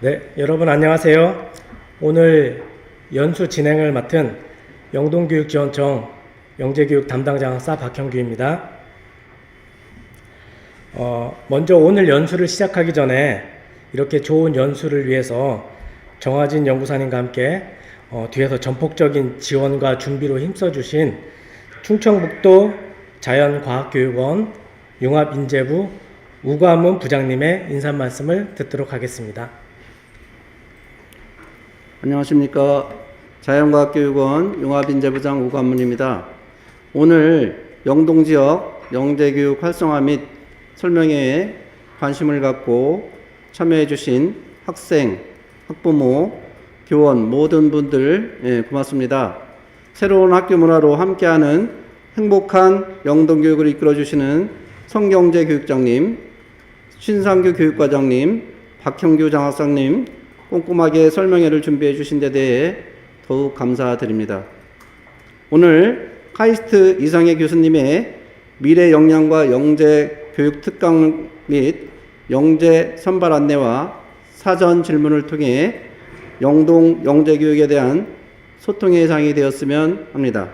네, 여러분 안녕하세요. 오늘 연수 진행을 맡은 영동교육지원청 영재교육 담당자 박형규입니다. 먼저 오늘 연수를 시작하기 전에 이렇게 좋은 연수를 위해서 정화진 연구사님과 함께 뒤에서 전폭적인 지원과 준비로 힘써주신 충청북도 자연과학교육원 융합인재부 우관문 부장님의 인사 말씀을 듣도록 하겠습니다. 안녕하십니까. 자연과학교육원 융합인재부장 우관문입니다. 오늘 영동지역 영재교육 활성화 및 설명회에 관심을 갖고 참여해 주신 학생, 학부모, 교원 모든 분들 고맙습니다. 새로운 학교 문화로 함께하는 행복한 영동교육을 이끌어 주시는 성경재 교육장님, 신상규 교육과장님, 박형규 장학사님 꼼꼼하게 설명회를 준비해 주신 데 대해 더욱 감사드립니다. 오늘 카이스트 이상해 교수님의 미래 역량과 영재 교육 특강 및 영재 선발 안내와 사전 질문을 통해 영동 영재 교육에 대한 소통의 예상이 되었으면 합니다.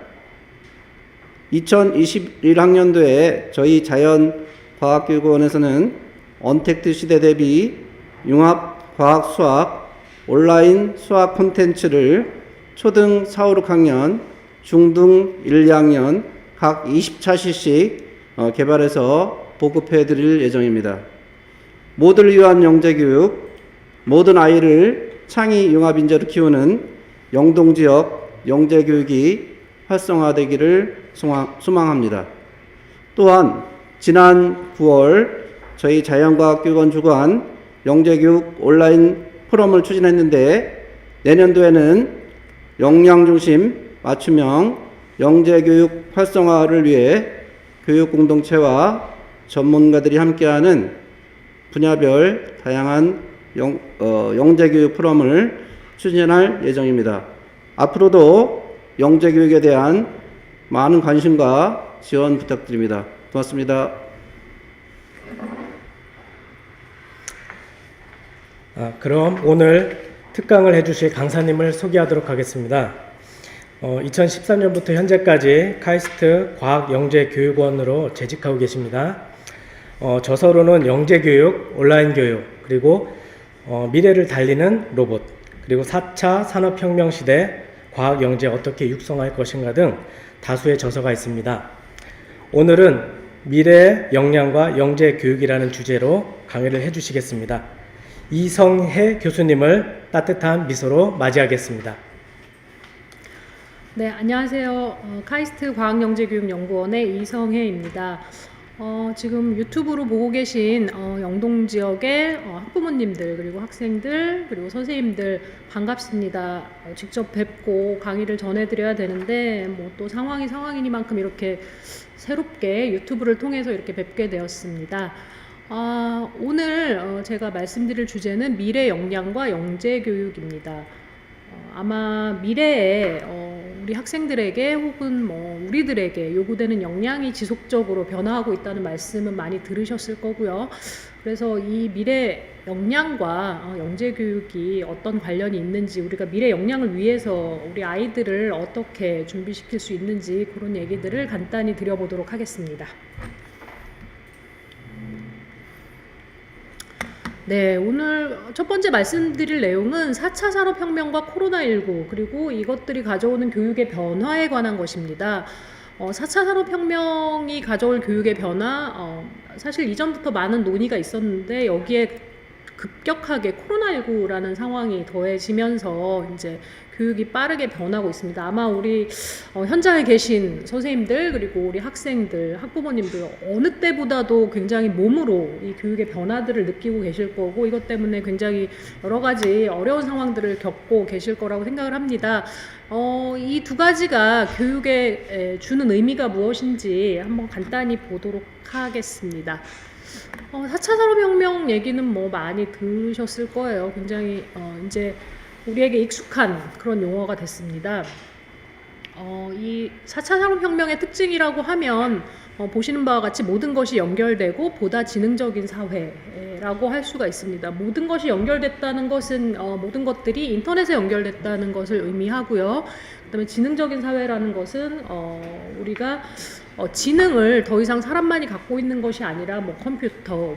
2021학년도에 저희 자연과학교육원에서는 언택트 시대 대비 융합 과학 수학 온라인 수학 콘텐츠를 초등 4, 5, 6학년, 중등 1, 2학년 각 20차시씩 개발해서 보급해 드릴 예정입니다. 모두를 위한 영재교육, 모든 아이를 창의 융합인재로 키우는 영동지역 영재교육이 활성화되기를 소망합니다. 또한 지난 9월 저희 자연과학교육원 주관 영재교육 온라인 포럼을 추진했는데 내년도에는 역량중심 맞춤형 영재교육 활성화를 위해 교육공동체와 전문가들이 함께하는 분야별 다양한 영재교육 포럼을 추진할 예정입니다. 앞으로도 영재교육에 대한 많은 관심과 지원 부탁드립니다. 고맙습니다. 그럼 오늘 특강을 해주실 강사님을 소개하도록 하겠습니다. 2013년부터 현재까지 카이스트 과학영재교육원으로 재직하고 계십니다. 저서로는 영재교육, 온라인교육, 그리고 미래를 달리는 로봇, 그리고 4차 산업혁명 시대 과학영재 어떻게 육성할 것인가 등 다수의 저서가 있습니다. 오늘은 미래의 역량과 영재교육이라는 주제로 강의를 해주시겠습니다. 이성혜 교수님을 따뜻한 미소로 맞이하겠습니다. 네, 안녕하세요. 카이스트 과학영재교육연구원의 이성혜입니다. 지금 유튜브로 보고 계신 영동 지역의 학부모님들 그리고 학생들 그리고 선생님들 반갑습니다. 직접 뵙고 강의를 전해드려야 되는데 또 상황이니만큼 이렇게 새롭게 유튜브를 통해서 이렇게 뵙게 되었습니다. 오늘 제가 말씀드릴 주제는 미래 역량과 영재교육입니다. 아마 미래에 우리 학생들에게 혹은 우리들에게 요구되는 역량이 지속적으로 변화하고 있다는 말씀은 많이 들으셨을 거고요. 그래서 이 미래 역량과 영재교육이 어떤 관련이 있는지, 우리가 미래 역량을 위해서 우리 아이들을 어떻게 준비시킬 수 있는지 그런 얘기들을 간단히 드려보도록 하겠습니다. 네, 오늘 첫 번째 말씀드릴 내용은 4차 산업혁명과 코로나19 그리고 이것들이 가져오는 교육의 변화에 관한 것입니다. 4차 산업혁명이 가져올 교육의 변화, 사실 이전부터 많은 논의가 있었는데 여기에 급격하게 코로나19라는 상황이 더해지면서 이제 교육이 빠르게 변하고 있습니다. 아마 우리 현장에 계신 선생님들 그리고 우리 학생들, 학부모님들 어느 때보다도 굉장히 몸으로 이 교육의 변화들을 느끼고 계실 거고 이것 때문에 굉장히 여러 가지 어려운 상황들을 겪고 계실 거라고 생각을 합니다. 이 두 가지가 교육에 주는 의미가 무엇인지 한번 간단히 보도록 하겠습니다. 4차 산업혁명 얘기는 많이 들으셨을 거예요. 굉장히 이제 우리에게 익숙한 그런 용어가 됐습니다. 이 4차 산업혁명의 특징이라고 하면 보시는 바와 같이 모든 것이 연결되고 보다 지능적인 사회라고 할 수가 있습니다. 모든 것이 연결됐다는 것은 모든 것들이 인터넷에 연결됐다는 것을 의미하고요. 그다음에 지능적인 사회라는 것은 우리가 지능을 더 이상 사람만이 갖고 있는 것이 아니라 뭐 컴퓨터, 뭐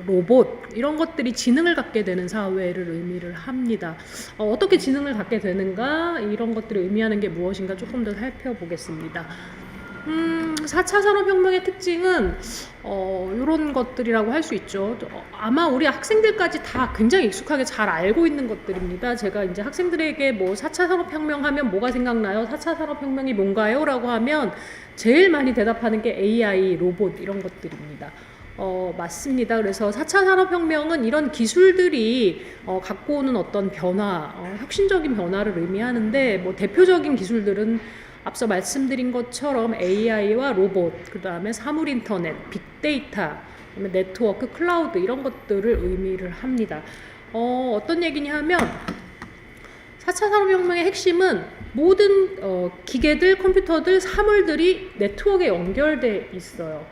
로봇 이런 것들이 지능을 갖게 되는 사회를 의미를 합니다. 어떻게 지능을 갖게 되는가 이런 것들을 의미하는 게 무엇인가 조금 더 살펴보겠습니다. 4차 산업혁명의 특징은 이런 것들이라고 할 수 있죠. 아마 우리 학생들까지 다 굉장히 익숙하게 잘 알고 있는 것들입니다. 제가 이제 학생들에게 뭐 4차 산업혁명 하면 뭐가 생각나요? 4차 산업혁명이 뭔가요? 라고 하면 제일 많이 대답하는 게 AI, 로봇 이런 것들입니다. 맞습니다. 그래서 4차 산업혁명은 이런 기술들이 갖고 오는 어떤 변화, 혁신적인 변화를 의미하는데 뭐 대표적인 기술들은 앞서 말씀드린 것처럼 AI와 로봇, 그 다음에 사물 인터넷, 빅데이터, 그다음에 네트워크, 클라우드 이런 것들을 의미를 합니다. 어떤 얘기냐 하면 4차 산업혁명의 핵심은 모든 기계들, 컴퓨터들, 사물들이 네트워크에 연결돼 있어요.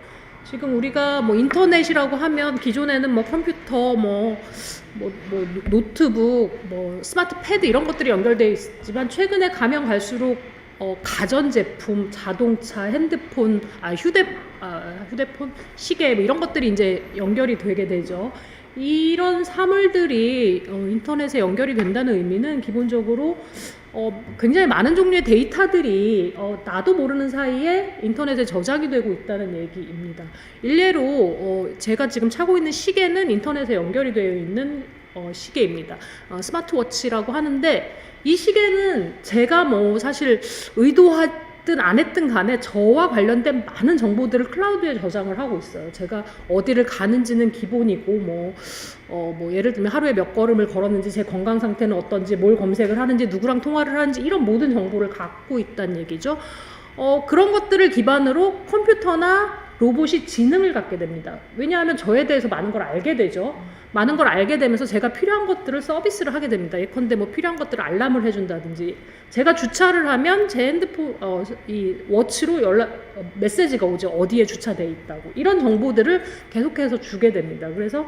지금 우리가 뭐 인터넷이라고 하면 기존에는 뭐 컴퓨터, 뭐 노트북, 뭐 스마트 패드 이런 것들이 연결돼 있지만 최근에 가면 갈수록 가전제품, 자동차, 핸드폰, 휴대폰, 시계 뭐 이런 것들이 이제 연결이 되게 되죠. 이런 사물들이 인터넷에 연결이 된다는 의미는 기본적으로 굉장히 많은 종류의 데이터들이 나도 모르는 사이에 인터넷에 저장이 되고 있다는 얘기입니다. 일례로 제가 지금 차고 있는 시계는 인터넷에 연결이 되어 있는 시계입니다. 스마트워치라고 하는데 이 시계는 제가 뭐 사실 의도하든 안 했든 간에 저와 관련된 많은 정보들을 클라우드에 저장을 하고 있어요. 제가 어디를 가는지는 기본이고 뭐 예를 들면 하루에 몇 걸음을 걸었는지, 제 건강 상태는 어떤지, 뭘 검색을 하는지, 누구랑 통화를 하는지 이런 모든 정보를 갖고 있다는 얘기죠. 그런 것들을 기반으로 컴퓨터나 로봇이 지능을 갖게 됩니다. 왜냐하면 저에 대해서 많은 걸 알게 되죠. 많은 걸 알게 되면서 제가 필요한 것들을 서비스를 하게 됩니다. 예컨대 뭐 필요한 것들을 알람을 해준다든지, 제가 주차를 하면 제 핸드폰 이 워치로 메시지가 오죠. 어디에 주차돼 있다고. 이런 정보들을 계속해서 주게 됩니다. 그래서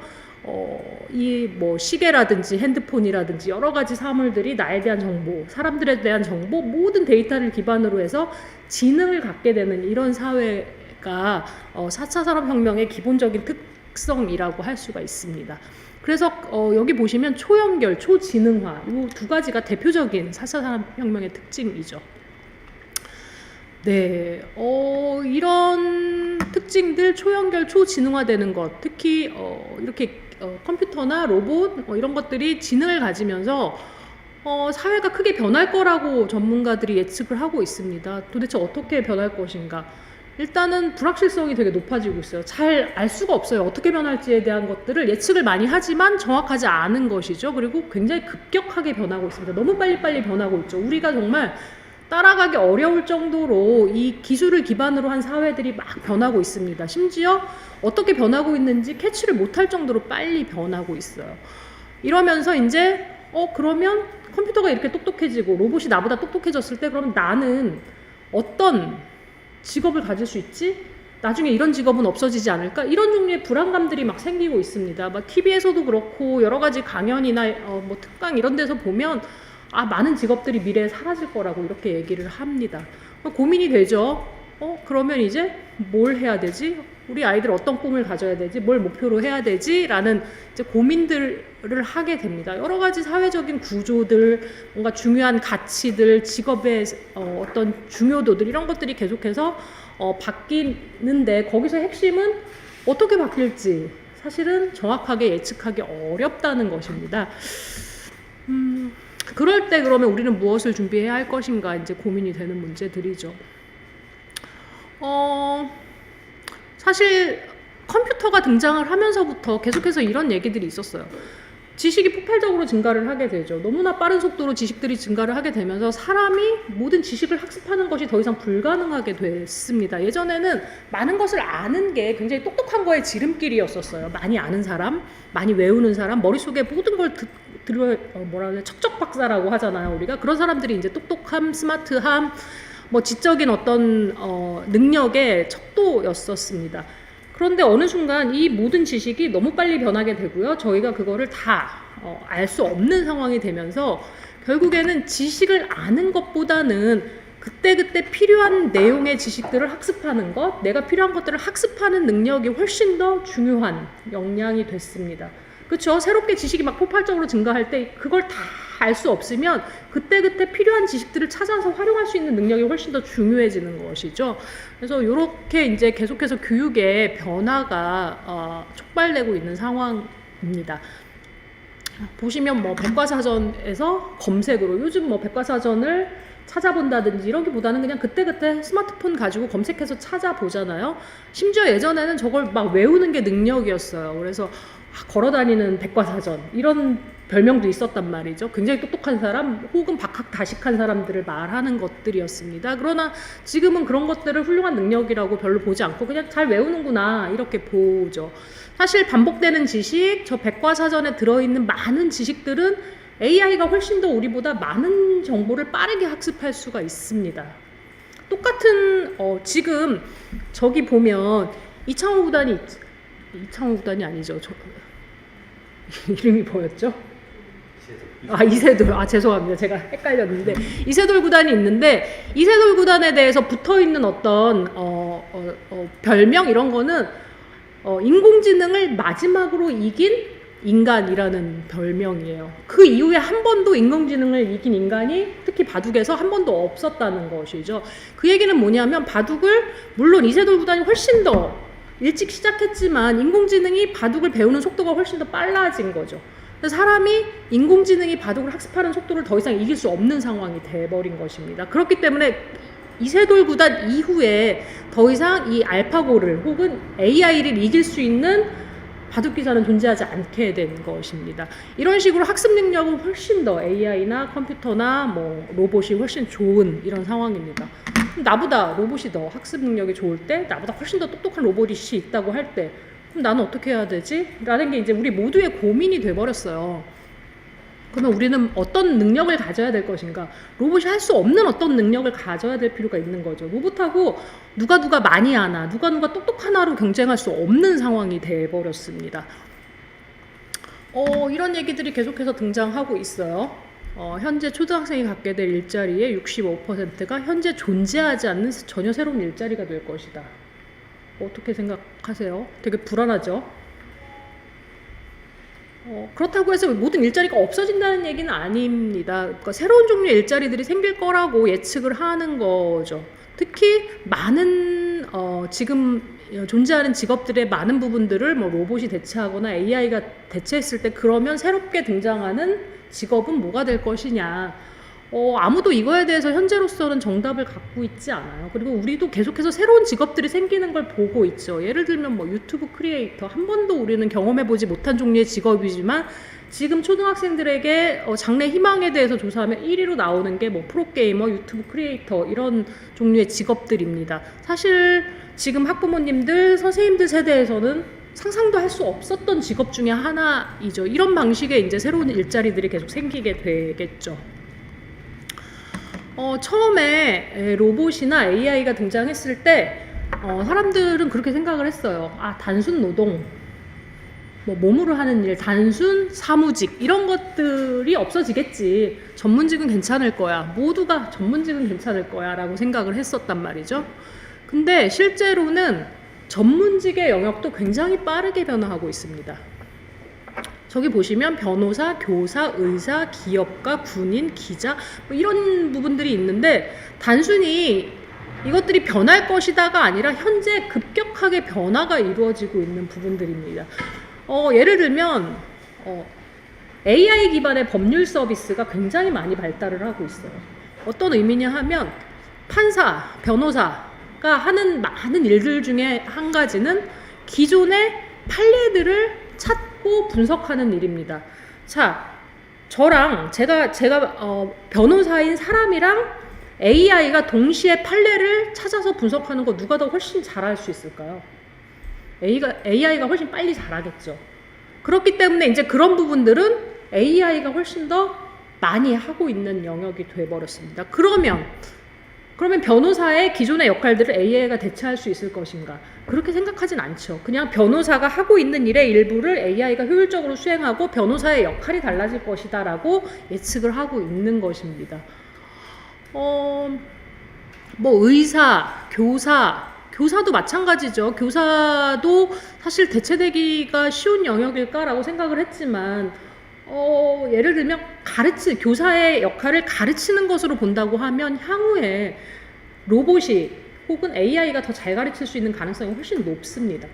이 뭐 시계라든지 핸드폰이라든지 여러 가지 사물들이 나에 대한 정보, 사람들에 대한 정보, 모든 데이터를 기반으로 해서 지능을 갖게 되는 이런 사회가 4차 산업혁명의 기본적인 특성이라고 할 수가 있습니다. 그래서 여기 보시면 초연결, 초지능화 이 두 가지가 대표적인 4차 산업혁명의 특징이죠. 네, 이런 특징들 초연결, 초지능화되는 것, 특히 이렇게 컴퓨터나 로봇 이런 것들이 지능을 가지면서 사회가 크게 변할 거라고 전문가들이 예측을 하고 있습니다. 도대체 어떻게 변할 것인가? 일단은 불확실성이 되게 높아지고 있어요. 잘 알 수가 없어요. 어떻게 변할지에 대한 것들을 예측을 많이 하지만 정확하지 않은 것이죠. 그리고 굉장히 급격하게 변하고 있습니다. 너무 빨리빨리 변하고 있죠. 우리가 정말 따라가기 어려울 정도로 이 기술을 기반으로 한 사회들이 막 변하고 있습니다. 심지어 어떻게 변하고 있는지 캐치를 못할 정도로 빨리 변하고 있어요. 이러면서 이제 그러면 컴퓨터가 이렇게 똑똑해지고 로봇이 나보다 똑똑해졌을 때 그러면 나는 어떤 직업을 가질 수 있지? 나중에 이런 직업은 없어지지 않을까? 이런 종류의 불안감들이 막 생기고 있습니다. 막 TV에서도 그렇고 여러 가지 강연이나 뭐 특강 이런 데서 보면 많은 직업들이 미래에 사라질 거라고 이렇게 얘기를 합니다. 고민이 되죠. 그러면 이제 뭘 해야 되지? 우리 아이들 어떤 꿈을 가져야 되지? 뭘 목표로 해야 되지? 라는 이제 고민들을 하게 됩니다. 여러 가지 사회적인 구조들, 뭔가 중요한 가치들, 직업의 어떤 중요도들 이런 것들이 계속해서 바뀌는데 거기서 핵심은 어떻게 바뀔지 사실은 정확하게 예측하기 어렵다는 것입니다. 그럴 때 그러면 우리는 무엇을 준비해야 할 것인가 이제 고민이 되는 문제들이죠. 사실 컴퓨터가 등장을 하면서부터 계속해서 이런 얘기들이 있었어요. 지식이 폭발적으로 증가를 하게 되죠. 너무나 빠른 속도로 지식들이 증가를 하게 되면서 사람이 모든 지식을 학습하는 것이 더 이상 불가능하게 됐습니다. 예전에는 많은 것을 아는 게 굉장히 똑똑한 거의 지름길이었었어요. 많이 아는 사람, 많이 외우는 사람, 머릿속에 모든 걸 척척박사라고 하잖아요. 우리가 그런 사람들이 이제 똑똑함, 스마트함, 뭐 지적인 어떤 능력의 척도였었습니다. 그런데 어느 순간 이 모든 지식이 너무 빨리 변하게 되고요. 저희가 그거를 다 알 수 없는 상황이 되면서 결국에는 지식을 아는 것보다는 그때그때 필요한 내용의 지식들을 학습하는 것, 내가 필요한 것들을 학습하는 능력이 훨씬 더 중요한 역량이 됐습니다. 그렇죠? 새롭게 지식이 막 폭발적으로 증가할 때 그걸 다 알 수 없으면 그때그때 필요한 지식들을 찾아서 활용할 수 있는 능력이 훨씬 더 중요해지는 것이죠. 그래서 이렇게 이제 계속해서 교육의 변화가 촉발되고 있는 상황입니다. 보시면 뭐 백과사전에서 검색으로 요즘 뭐 백과사전을 찾아본다든지 이러기보다는 그냥 그때그때 스마트폰 가지고 검색해서 찾아보잖아요. 심지어 예전에는 저걸 막 외우는 게 능력이었어요. 그래서 걸어다니는 백과사전 이런 별명도 있었단 말이죠. 굉장히 똑똑한 사람 혹은 박학다식한 사람들을 말하는 것들이었습니다. 그러나 지금은 그런 것들을 훌륭한 능력이라고 별로 보지 않고 그냥 잘 외우는구나 이렇게 보죠. 사실 반복되는 지식, 저 백과사전에 들어있는 많은 지식들은 AI가 훨씬 더 우리보다 많은 정보를 빠르게 학습할 수가 있습니다. 똑같은 지금 저기 보면 이창호 구단이 아니죠. 이름이 뭐였죠? 이세돌. 죄송합니다. 제가 헷갈렸는데 이세돌 구단이 있는데 이세돌 구단에 대해서 붙어있는 어떤 별명 이런 거는 인공지능을 마지막으로 이긴 인간이라는 별명이에요. 그 이후에 한 번도 인공지능을 이긴 인간이 특히 바둑에서 한 번도 없었다는 것이죠. 그 얘기는 뭐냐면 바둑을 물론 이세돌 구단이 훨씬 더 일찍 시작했지만 인공지능이 바둑을 배우는 속도가 훨씬 더 빨라진 거죠. 사람이 인공지능이 바둑을 학습하는 속도를 더 이상 이길 수 없는 상황이 돼버린 것입니다. 그렇기 때문에 이세돌 구단 이후에 더 이상 이 알파고를 혹은 AI를 이길 수 있는 바둑 기사는 존재하지 않게 된 것입니다. 이런 식으로 학습 능력은 훨씬 더 AI나 컴퓨터나 뭐 로봇이 훨씬 좋은 이런 상황입니다. 나보다 로봇이 더 학습 능력이 좋을 때, 나보다 훨씬 더 똑똑한 로봇이 있다고 할 때, 그럼 나는 어떻게 해야 되지? 라는 게 이제 우리 모두의 고민이 돼버렸어요. 그러면 우리는 어떤 능력을 가져야 될 것인가? 로봇이 할 수 없는 어떤 능력을 가져야 될 필요가 있는 거죠. 로봇하고 누가 많이 하나, 누가 똑똑하나로 경쟁할 수 없는 상황이 돼버렸습니다. 이런 얘기들이 계속해서 등장하고 있어요. 현재 초등학생이 갖게 될 일자리의 65%가 현재 존재하지 않는 전혀 새로운 일자리가 될 것이다. 어떻게 생각하세요? 되게 불안하죠? 그렇다고 해서 모든 일자리가 없어진다는 얘기는 아닙니다. 그러니까 새로운 종류의 일자리들이 생길 거라고 예측을 하는 거죠. 특히 많은 지금 존재하는 직업들의 많은 부분들을 뭐 로봇이 대체하거나 AI가 대체했을 때 그러면 새롭게 등장하는 직업은 뭐가 될 것이냐. 아무도 이거에 대해서 현재로서는 정답을 갖고 있지 않아요. 그리고 우리도 계속해서 새로운 직업들이 생기는 걸 보고 있죠. 예를 들면 뭐 유튜브 크리에이터, 한 번도 우리는 경험해보지 못한 종류의 직업이지만 지금 초등학생들에게 장래 희망에 대해서 조사하면 1위로 나오는 게 뭐 프로게이머, 유튜브 크리에이터 이런 종류의 직업들입니다. 사실 지금 학부모님들, 선생님들 세대에서는 상상도 할 수 없었던 직업 중에 하나이죠. 이런 방식의 이제 새로운 일자리들이 계속 생기게 되겠죠. 처음에 로봇이나 AI가 등장했을 때 사람들은 그렇게 생각을 했어요. 단순 노동, 뭐 몸으로 하는 일, 단순 사무직 이런 것들이 없어지겠지. 전문직은 괜찮을 거야. 모두가 전문직은 괜찮을 거야 라고 생각을 했었단 말이죠. 근데 실제로는 전문직의 영역도 굉장히 빠르게 변화하고 있습니다. 저기 보시면 변호사, 교사, 의사, 기업가, 군인, 기자 뭐 이런 부분들이 있는데 단순히 이것들이 변할 것이다가 아니라 현재 급격하게 변화가 이루어지고 있는 부분들입니다. 예를 들면 AI 기반의 법률 서비스가 굉장히 많이 발달을 하고 있어요. 어떤 의미냐 하면 판사, 변호사가 하는 많은 일들 중에 한 가지는 기존의 판례들을 찾고 분석하는 일입니다. 자, 저랑 제가 변호사인 사람이랑 AI가 동시에 판례를 찾아서 분석하는 거 누가 더 훨씬 잘할 수 있을까요? AI가 훨씬 빨리 잘하겠죠. 그렇기 때문에 이제 그런 부분들은 AI가 훨씬 더 많이 하고 있는 영역이 돼버렸습니다. 그러면 그러면 변호사의 기존의 역할들을 AI가 대체할 수 있을 것인가? 그렇게 생각하진 않죠. 그냥 변호사가 하고 있는 일의 일부를 AI가 효율적으로 수행하고 변호사의 역할이 달라질 것이다라고 예측을 하고 있는 것입니다. 뭐 의사, 교사도 마찬가지죠. 교사도 사실 대체되기가 쉬운 영역일까라고 생각을 했지만 예를 들면 교사의 역할을 가르치는 것으로 본다고 하면 향후에 로봇이 혹은 AI가 더 잘 가르칠 수 있는 가능성이 훨씬 높습니다.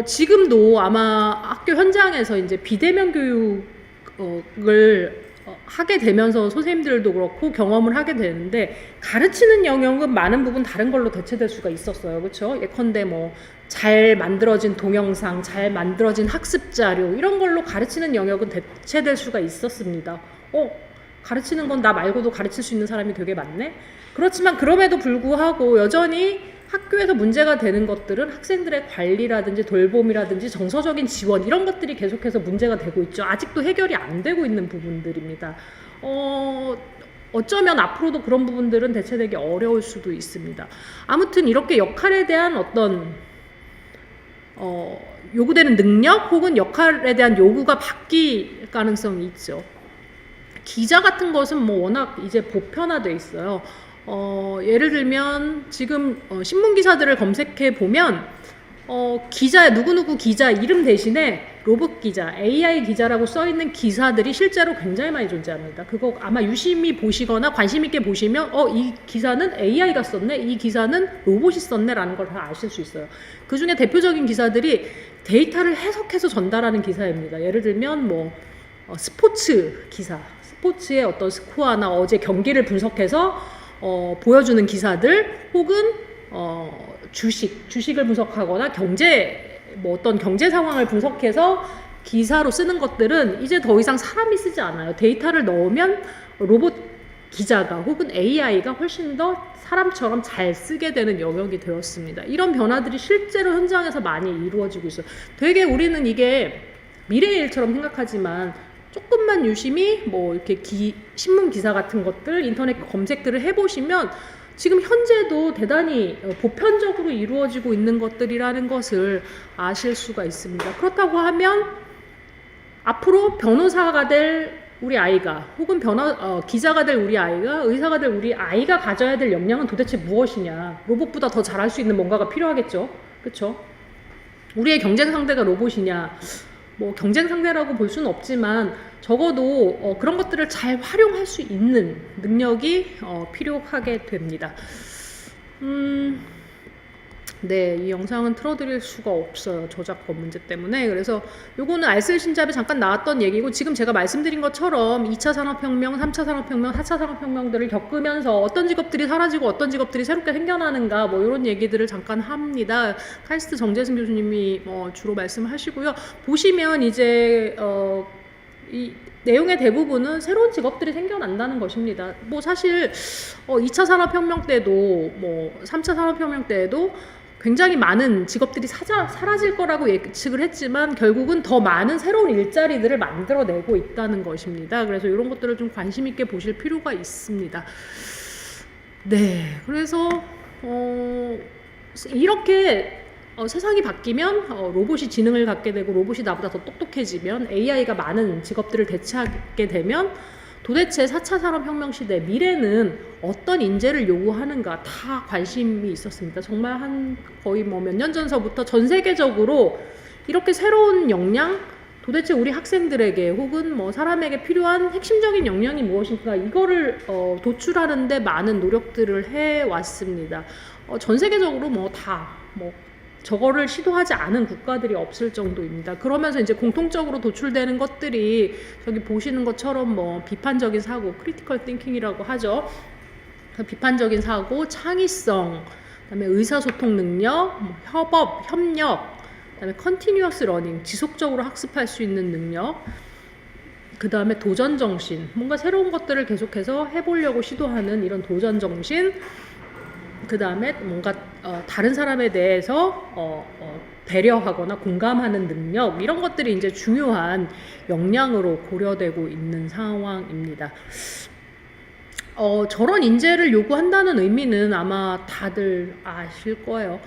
지금도 아마 학교 현장에서 이제 비대면 교육을 하게 되면서 선생님들도 그렇고 경험을 하게 되는데 가르치는 영역은 많은 부분 다른 걸로 대체될 수가 있었어요. 그렇죠? 예컨대 뭐 잘 만들어진 동영상, 잘 만들어진 학습 자료 이런 걸로 가르치는 영역은 대체될 수가 있었습니다. 가르치는 건 나 말고도 가르칠 수 있는 사람이 되게 많네? 그렇지만 그럼에도 불구하고 여전히 학교에서 문제가 되는 것들은 학생들의 관리라든지 돌봄이라든지 정서적인 지원 이런 것들이 계속해서 문제가 되고 있죠. 아직도 해결이 안 되고 있는 부분들입니다. 어쩌면 앞으로도 그런 부분들은 대체되기 어려울 수도 있습니다. 아무튼 이렇게 역할에 대한 어떤 요구되는 능력 혹은 역할에 대한 요구가 바뀔 가능성이 있죠. 기자 같은 것은 뭐 워낙 이제 보편화돼 있어요. 예를 들면 지금 신문 기사들을 검색해 보면 기자 누구누구 기자 이름 대신에 로봇 기자, AI 기자라고 써 있는 기사들이 실제로 굉장히 많이 존재합니다. 그거 아마 유심히 보시거나 관심 있게 보시면 이 기사는 AI가 썼네, 이 기사는 로봇이 썼네라는 걸 다 아실 수 있어요. 그 중에 대표적인 기사들이 데이터를 해석해서 전달하는 기사입니다. 예를 들면 뭐 스포츠 기사, 스포츠의 어떤 스코어나 어제 경기를 분석해서 보여주는 기사들 혹은 주식을 분석하거나 어떤 경제 상황을 분석해서 기사로 쓰는 것들은 이제 더 이상 사람이 쓰지 않아요. 데이터를 넣으면 로봇 기자가 혹은 AI가 훨씬 더 사람처럼 잘 쓰게 되는 영역이 되었습니다. 이런 변화들이 실제로 현장에서 많이 이루어지고 있어요. 되게 우리는 이게 미래의 일처럼 생각하지만 조금만 유심히 뭐 이렇게 신문 기사 같은 것들, 인터넷 검색들을 해보시면 지금 현재도 대단히 보편적으로 이루어지고 있는 것들이라는 것을 아실 수가 있습니다. 그렇다고 하면 앞으로 변호사가 될 우리 아이가 혹은 기자가 될 우리 아이가 의사가 될 우리 아이가 가져야 될 역량은 도대체 무엇이냐. 로봇보다 더 잘할 수 있는 뭔가가 필요하겠죠. 그렇죠? 우리의 경쟁 상대가 로봇이냐. 뭐 경쟁 상대라고 볼 수는 없지만 적어도 그런 것들을 잘 활용할 수 있는 능력이 필요하게 됩니다. 네, 이 영상은 틀어드릴 수가 없어요. 저작권 문제 때문에. 그래서 요거는 알쓸신잡에 잠깐 나왔던 얘기고 지금 제가 말씀드린 것처럼 2차 산업혁명, 3차 산업혁명, 4차 산업혁명들을 겪으면서 어떤 직업들이 사라지고 어떤 직업들이 새롭게 생겨나는가 뭐 이런 얘기들을 잠깐 합니다. 카이스트 정재승 교수님이 주로 말씀하시고요. 보시면 이제 이 내용의 대부분은 새로운 직업들이 생겨난다는 것입니다. 뭐 사실 2차 산업혁명 때도 뭐 3차 산업혁명 때에도 굉장히 많은 직업들이 사라질 거라고 예측을 했지만 결국은 더 많은 새로운 일자리들을 만들어내고 있다는 것입니다. 그래서 이런 것들을 좀 관심 있게 보실 필요가 있습니다. 네, 그래서 이렇게 세상이 바뀌면 로봇이 지능을 갖게 되고 로봇이 나보다 더 똑똑해지면 AI가 많은 직업들을 대체하게 되면 도대체 4차 산업혁명 시대 미래는 어떤 인재를 요구하는가 다 관심이 있었습니다. 정말 거의 뭐 몇 년 전서부터 전 세계적으로 이렇게 새로운 역량 도대체 우리 학생들에게 혹은 뭐 사람에게 필요한 핵심적인 역량이 무엇인가 이거를 도출하는데 많은 노력들을 해왔습니다. 전 세계적으로 저거를 시도하지 않은 국가들이 없을 정도입니다. 그러면서 이제 공통적으로 도출되는 것들이 저기 보시는 것처럼 뭐 비판적인 사고, 크리티컬 띵킹이라고 하죠. 비판적인 사고, 창의성, 그다음에 의사소통 능력, 협력, 그다음에 컨티뉴어스 러닝, 지속적으로 학습할 수 있는 능력, 그다음에 도전 정신, 뭔가 새로운 것들을 계속해서 해보려고 시도하는 이런 도전 정신. 그 다음에 뭔가 다른 사람에 대해서 배려하거나 공감하는 능력 이런 것들이 이제 중요한 역량으로 고려되고 있는 상황입니다. 저런 인재를 요구한다는 의미는 아마 다들 아실 거예요.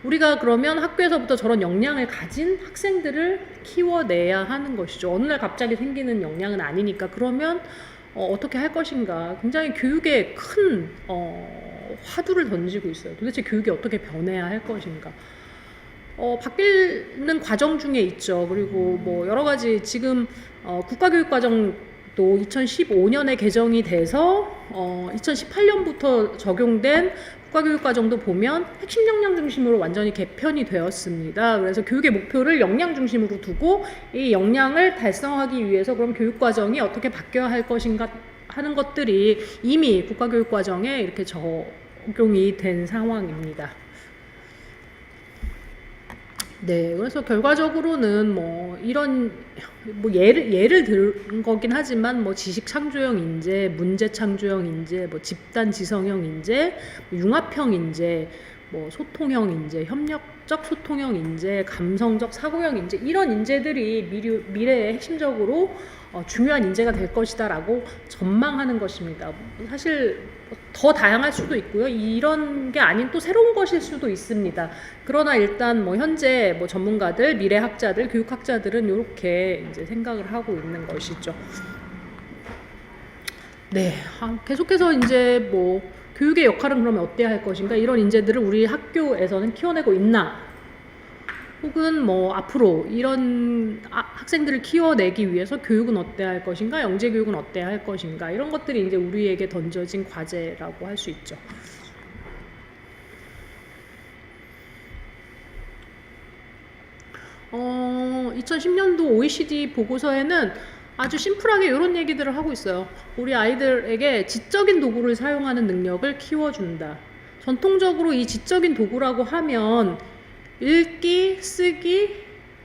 우리가 그러면 학교에서부터 저런 역량을 가진 학생들을 키워내야 하는 것이죠. 어느 날 갑자기 생기는 역량은 아니니까. 그러면 어떻게 할 것인가. 굉장히 교육에 큰 화두를 던지고 있어요. 도대체 교육이 어떻게 변해야 할 것인가. 바뀌는 과정 중에 있죠. 그리고 뭐 여러 가지 지금 국가교육과정도 2015년에 개정이 돼서 2018년부터 적용된 국가교육과정도 보면 핵심 역량 중심으로 완전히 개편이 되었습니다. 그래서 교육의 목표를 역량 중심으로 두고 이 역량을 달성하기 위해서 그럼 교육과정이 어떻게 바뀌어야 할 것인가 하는 것들이 이미 국가교육과정에 이렇게 적용이 된 상황입니다. 네, 그래서 결과적으로는 뭐 이런 뭐 예를 든 거긴 하지만 뭐 지식 창조형 인재, 문제 창조형 인재, 뭐 집단 지성형 인재, 융합형 인재, 뭐 소통형 인재, 협력적 소통형 인재, 감성적 사고형 인재 이런 인재들이 미래에 핵심적으로 중요한 인재가 될 것이다라고 전망하는 것입니다. 사실 더 다양할 수도 있고요. 이런 게 아닌 또 새로운 것일 수도 있습니다. 그러나 일단 뭐 현재 뭐 전문가들, 미래학자들, 교육학자들은 이렇게 이제 생각을 하고 있는 것이죠. 네, 계속해서 이제 뭐 교육의 역할은 그러면 어때야 할 것인가? 이런 인재들을 우리 학교에서는 키워내고 있나? 혹은 뭐 앞으로 이런 학생들을 키워내기 위해서 교육은 어때야 할 것인가? 영재 교육은 어때야 할 것인가? 이런 것들이 이제 우리에게 던져진 과제라고 할 수 있죠. 어, 2010년도 OECD 보고서에는 아주 심플하게 이런 얘기들을 하고 있어요. 우리 아이들에게 지적인 도구를 사용하는 능력을 키워준다. 전통적으로 이 지적인 도구라고 하면 읽기, 쓰기,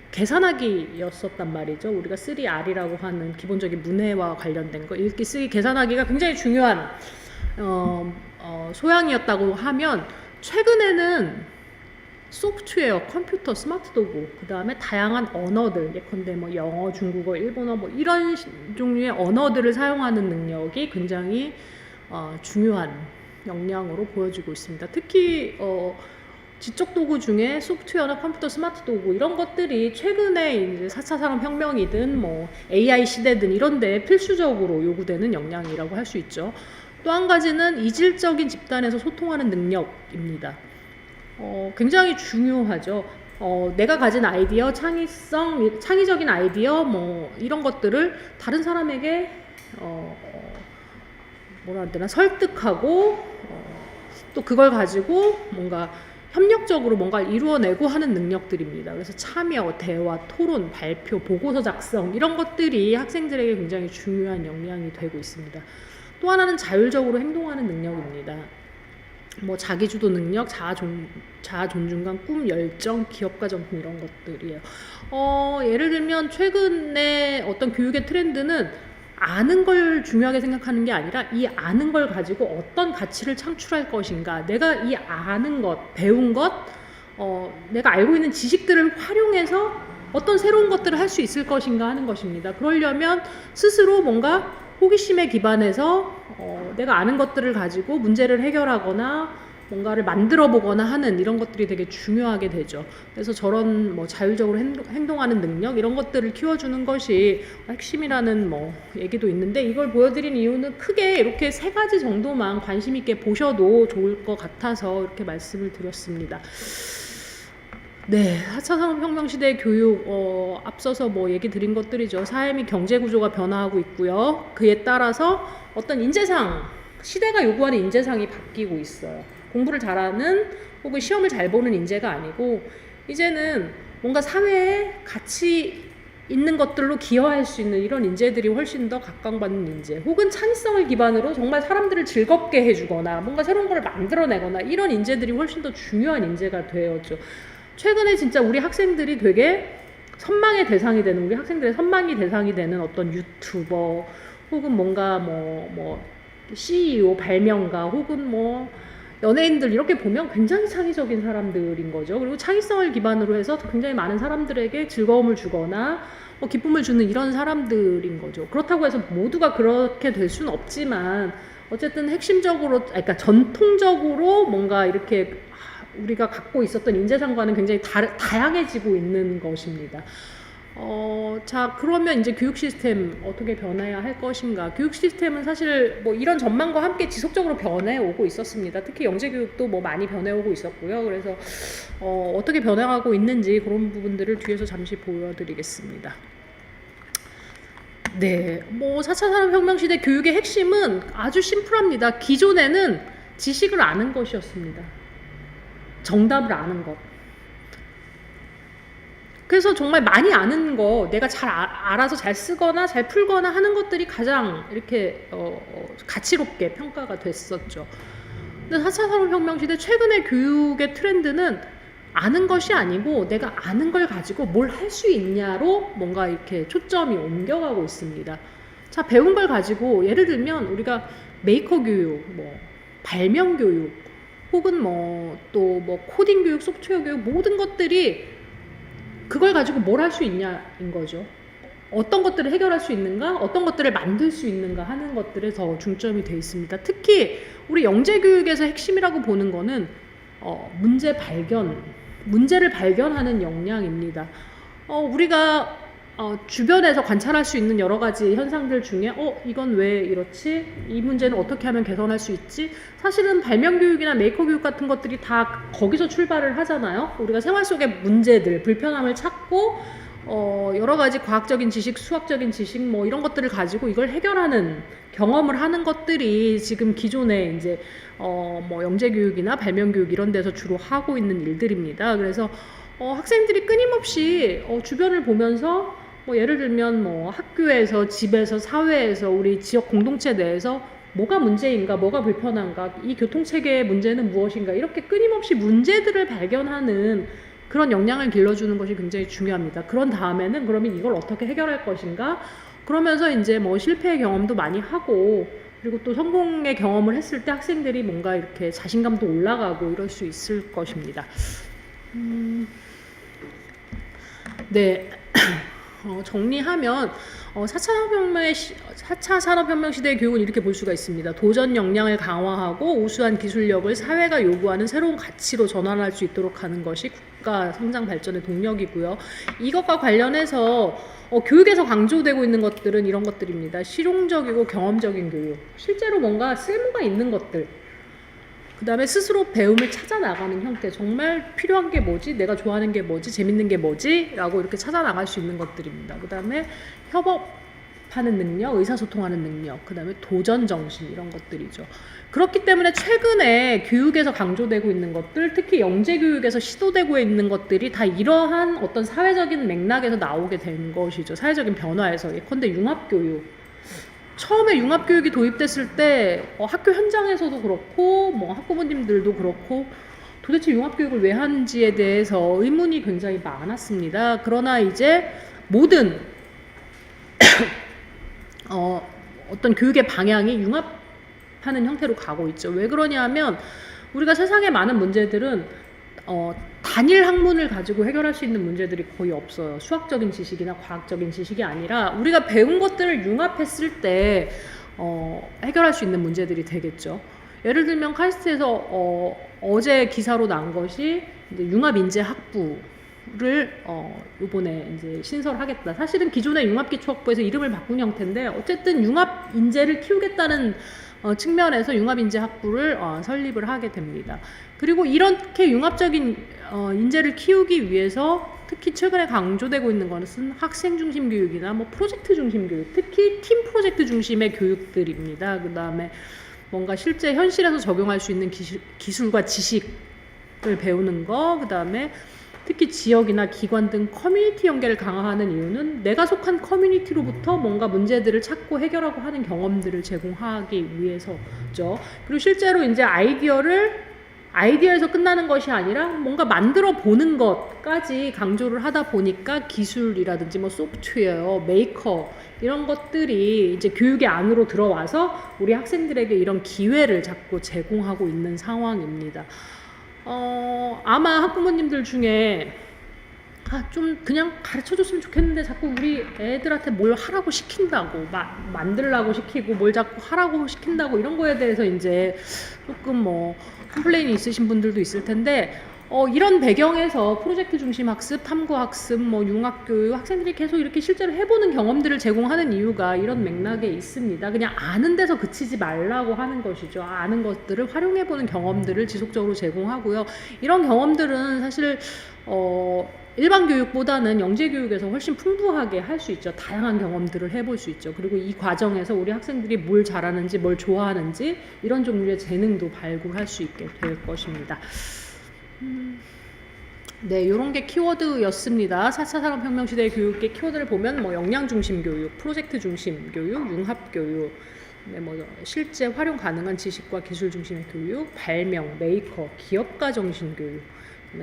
계산하기였었단 말이죠. 우리가 3R이라고 하는 기본적인 문해와 관련된 거, 읽기, 쓰기, 계산하기가 굉장히 중요한 소양이었다고 하면 최근에는 소프트웨어, 컴퓨터, 스마트 도구, 그 다음에 다양한 언어들, 예컨대 뭐 영어, 중국어, 일본어 뭐 이런 종류의 언어들을 사용하는 능력이 굉장히 중요한 역량으로 보여지고 있습니다. 특히 지적 도구 중에 소프트웨어나 컴퓨터, 스마트 도구 이런 것들이 최근에 이제 4차 산업혁명이든 뭐 AI 시대든 이런 데 필수적으로 요구되는 역량이라고 할 수 있죠. 또 한 가지는 이질적인 집단에서 소통하는 능력입니다. 굉장히 중요하죠. 내가 가진 아이디어, 창의적인 아이디어, 뭐 이런 것들을 다른 사람에게 뭐라 해야 되나 설득하고 또 그걸 가지고 뭔가 협력적으로 뭔가를 이루어내고 하는 능력들입니다. 그래서 참여, 대화, 토론, 발표, 보고서 작성 이런 것들이 학생들에게 굉장히 중요한 역량이 되고 있습니다. 또 하나는 자율적으로 행동하는 능력입니다. 뭐 자기주도 능력, 자아 존중감, 꿈, 열정, 기업가 정신 이런 것들이에요. 예를 들면 최근에 어떤 교육의 트렌드는 아는 걸 중요하게 생각하는 게 아니라 이 아는 걸 가지고 어떤 가치를 창출할 것인가, 내가 이 아는 것, 배운 것, 내가 알고 있는 지식들을 활용해서 어떤 새로운 것들을 할 수 있을 것인가 하는 것입니다. 그러려면 스스로 뭔가 호기심에 기반해서 내가 아는 것들을 가지고 문제를 해결하거나 뭔가를 만들어 보거나 하는 이런 것들이 되게 중요하게 되죠. 그래서 저런 뭐 자율적으로 행동하는 능력 이런 것들을 키워주는 것이 핵심이라는 뭐 얘기도 있는데, 이걸 보여드린 이유는 크게 이렇게 3가지 정도만 관심 있게 보셔도 좋을 것 같아서 이렇게 말씀을 드렸습니다. 네, 4차 산업혁명 시대의 교육, 앞서서 뭐 얘기 드린 것들이죠. 사회 및 경제 구조가 변화하고 있고요. 그에 따라서 어떤 인재상, 시대가 요구하는 인재상이 바뀌고 있어요. 공부를 잘하는 혹은 시험을 잘 보는 인재가 아니고 이제는 뭔가 사회에 가치 있는 것들로 기여할 수 있는 이런 인재들이 훨씬 더 각광받는 인재, 혹은 창의성을 기반으로 정말 사람들을 즐겁게 해주거나 뭔가 새로운 걸 만들어내거나 이런 인재들이 훨씬 더 중요한 인재가 되었죠. 최근에 진짜 우리 학생들이 되게 선망의 대상이 되는, 우리 학생들의 선망의 대상이 되는 어떤 유튜버 혹은 뭔가 뭐 CEO, 발명가 혹은 뭐 연예인들 이렇게 보면 굉장히 창의적인 사람들인 거죠. 그리고 창의성을 기반으로 해서 굉장히 많은 사람들에게 즐거움을 주거나 뭐 기쁨을 주는 이런 사람들인 거죠. 그렇다고 해서 모두가 그렇게 될 수는 없지만 어쨌든 핵심적으로, 그러니까 전통적으로 뭔가 이렇게 우리가 갖고 있었던 인재상과는 굉장히 다양해지고 있는 것입니다. 자, 그러면 이제 교육 시스템 어떻게 변해야 할 것인가? 교육 시스템은 사실 뭐 이런 전망과 함께 지속적으로 변해오고 있었습니다. 특히 영재교육도 뭐 많이 변해오고 있었고요. 그래서 어떻게 변해가고 있는지 그런 부분들을 뒤에서 잠시 보여드리겠습니다. 네, 뭐 4차 산업혁명 시대 교육의 핵심은 아주 심플합니다. 기존에는 지식을 아는 것이었습니다. 정답을 아는 것. 그래서 정말 많이 아는 거, 내가 잘 알아서 잘 쓰거나 잘 풀거나 하는 것들이 가장 이렇게 가치롭게 평가가 됐었죠. 근데 4차 산업혁명 시대 최근의 교육의 트렌드는 아는 것이 아니고 내가 아는 걸 가지고 뭘 할 수 있냐로 뭔가 이렇게 초점이 옮겨가고 있습니다. 자, 배운 걸 가지고 예를 들면 우리가 메이커 교육, 뭐 발명 교육, 혹은 뭐 또 뭐 코딩 교육, 소프트웨어 교육 모든 것들이 그걸 가지고 뭘 할 수 있냐인 거죠. 어떤 것들을 해결할 수 있는가, 어떤 것들을 만들 수 있는가 하는 것들에 더 중점이 되어 있습니다. 특히 우리 영재교육에서 핵심이라고 보는 거는 문제를 발견하는 역량입니다. 우리가 주변에서 관찰할 수 있는 여러 가지 현상들 중에 이건 왜 이렇지? 이 문제는 어떻게 하면 개선할 수 있지? 사실은 발명교육이나 메이커교육 같은 것들이 다 거기서 출발을 하잖아요. 우리가 생활 속의 문제들, 불편함을 찾고 여러 가지 과학적인 지식, 수학적인 지식 뭐 이런 것들을 가지고 이걸 해결하는 경험을 하는 것들이 지금 기존에 이제 뭐 영재교육이나 발명교육 이런 데서 주로 하고 있는 일들입니다. 그래서 학생들이 끊임없이 주변을 보면서 뭐 예를 들면 뭐 학교에서, 집에서, 사회에서, 우리 지역 공동체 내에서 뭐가 문제인가, 뭐가 불편한가, 이 교통체계의 문제는 무엇인가, 이렇게 끊임없이 문제들을 발견하는 그런 역량을 길러주는 것이 굉장히 중요합니다. 그런 다음에는 그러면 이걸 어떻게 해결할 것인가, 그러면서 이제 뭐 실패의 경험도 많이 하고, 그리고 또 성공의 경험을 했을 때 학생들이 뭔가 이렇게 자신감도 올라가고 이럴 수 있을 것입니다. 네. 정리하면 4차 산업혁명 시대의 교육은 이렇게 볼 수가 있습니다. 도전 역량을 강화하고 우수한 기술력을 사회가 요구하는 새로운 가치로 전환할 수 있도록 하는 것이 국가 성장 발전의 동력이고요. 이것과 관련해서 교육에서 강조되고 있는 것들은 이런 것들입니다. 실용적이고 경험적인 교육, 실제로 뭔가 쓸모가 있는 것들, 그 다음에 스스로 배움을 찾아 나가는 형태, 정말 필요한 게 뭐지? 내가 좋아하는 게 뭐지? 재밌는 게 뭐지? 라고 이렇게 찾아 나갈 수 있는 것들입니다. 그 다음에 협업하는 능력, 의사소통하는 능력, 그 다음에 도전 정신, 이런 것들이죠. 그렇기 때문에 최근에 교육에서 강조되고 있는 것들, 특히 영재교육에서 시도되고 있는 것들이 다 이러한 어떤 사회적인 맥락에서 나오게 된 것이죠. 사회적인 변화에서. 예컨대 융합교육. 처음에 융합교육이 도입됐을 때 학교 현장에서도 그렇고 뭐 학부모님들도 그렇고 도대체 융합교육을 왜 하는지에 대해서 의문이 굉장히 많았습니다. 그러나 이제 모든 어떤 교육의 방향이 융합하는 형태로 가고 있죠. 왜 그러냐면 우리가 세상의 많은 문제들은 단일 학문을 가지고 해결할 수 있는 문제들이 거의 없어요. 수학적인 지식이나 과학적인 지식이 아니라 우리가 배운 것들을 융합했을 때 해결할 수 있는 문제들이 되겠죠. 예를 들면 카이스트에서 어제 기사로 난 것이 이제 융합인재학부를 이번에 이제 신설하겠다. 사실은 기존의 융합기초학부에서 이름을 바꾼 형태인데 어쨌든 융합인재를 키우겠다는 측면에서 융합인재학부를 설립을 하게 됩니다. 그리고 이렇게 융합적인 인재를 키우기 위해서 특히 최근에 강조되고 있는 것은 학생 중심 교육이나 뭐 프로젝트 중심 교육, 특히 팀 프로젝트 중심의 교육들입니다. 그 다음에 뭔가 실제 현실에서 적용할 수 있는 기술과 지식을 배우는 거, 그 다음에 특히 지역이나 기관 등 커뮤니티 연계를 강화하는 이유는 내가 속한 커뮤니티로부터 뭔가 문제들을 찾고 해결하고 하는 경험들을 제공하기 위해서죠. 그리고 실제로 이제 아이디어에서 끝나는 것이 아니라 뭔가 만들어 보는 것까지 강조를 하다 보니까 기술이라든지 뭐 소프트웨어, 메이커 이런 것들이 이제 교육의 안으로 들어와서 우리 학생들에게 이런 기회를 자꾸 제공하고 있는 상황입니다. 아마 학부모님들 중에 좀 그냥 가르쳐 줬으면 좋겠는데 자꾸 우리 애들한테 뭘 하라고 시킨다고 만들라고 시키고 뭘 자꾸 하라고 시킨다고 이런 거에 대해서 이제 조금 뭐 컴플레인이 있으신 분들도 있을 텐데 이런 배경에서 프로젝트 중심 학습, 탐구 학습, 뭐 융합 교육 학생들이 계속 이렇게 실제로 해보는 경험들을 제공하는 이유가 이런 맥락에 있습니다. 그냥 아는 데서 그치지 말라고 하는 것이죠. 아는 것들을 활용해보는 경험들을 지속적으로 제공하고요. 이런 경험들은 사실 일반 교육보다는 영재 교육에서 훨씬 풍부하게 할 수 있죠. 다양한 경험들을 해볼 수 있죠. 그리고 이 과정에서 우리 학생들이 뭘 잘하는지, 뭘 좋아하는지 이런 종류의 재능도 발굴할 수 있게 될 것입니다. 네, 요런 게 키워드였습니다. 4차 산업혁명 시대의 교육의 키워드를 보면 뭐 역량 중심 교육, 프로젝트 중심 교육, 융합 교육, 네, 뭐 실제 활용 가능한 지식과 기술 중심의 교육, 발명, 메이커, 기업가 정신 교육,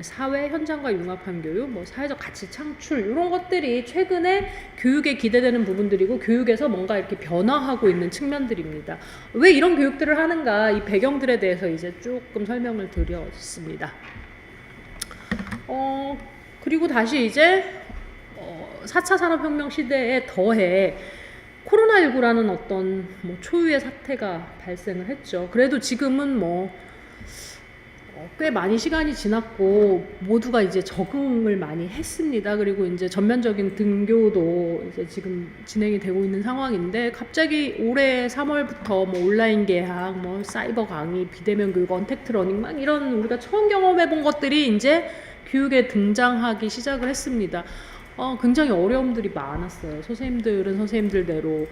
사회 현장과 융합한 교육, 뭐 사회적 가치 창출 이런 것들이 최근에 교육에 기대되는 부분들이고 교육에서 뭔가 이렇게 변화하고 있는 측면들입니다. 왜 이런 교육들을 하는가 이 배경들에 대해서 이제 조금 설명을 드렸습니다. 그리고 다시 이제 4차 산업혁명 시대에 더해 코로나19라는 어떤 뭐 초유의 사태가 발생을 했죠. 그래도 지금은 뭐 꽤 많이 시간이 지났고 모두가 이제 적응을 많이 했습니다. 그리고 이제 전면적인 등교도 이제 지금 진행이 되고 있는 상황인데 갑자기 올해 3월부터 뭐 온라인 개학, 뭐 사이버 강의, 비대면 교육, 언택트 러닝 막 이런 우리가 처음 경험해본 것들이 이제 교육에 등장하기 시작을 했습니다. 굉장히 어려움들이 많았어요. 선생님들은 선생님들대로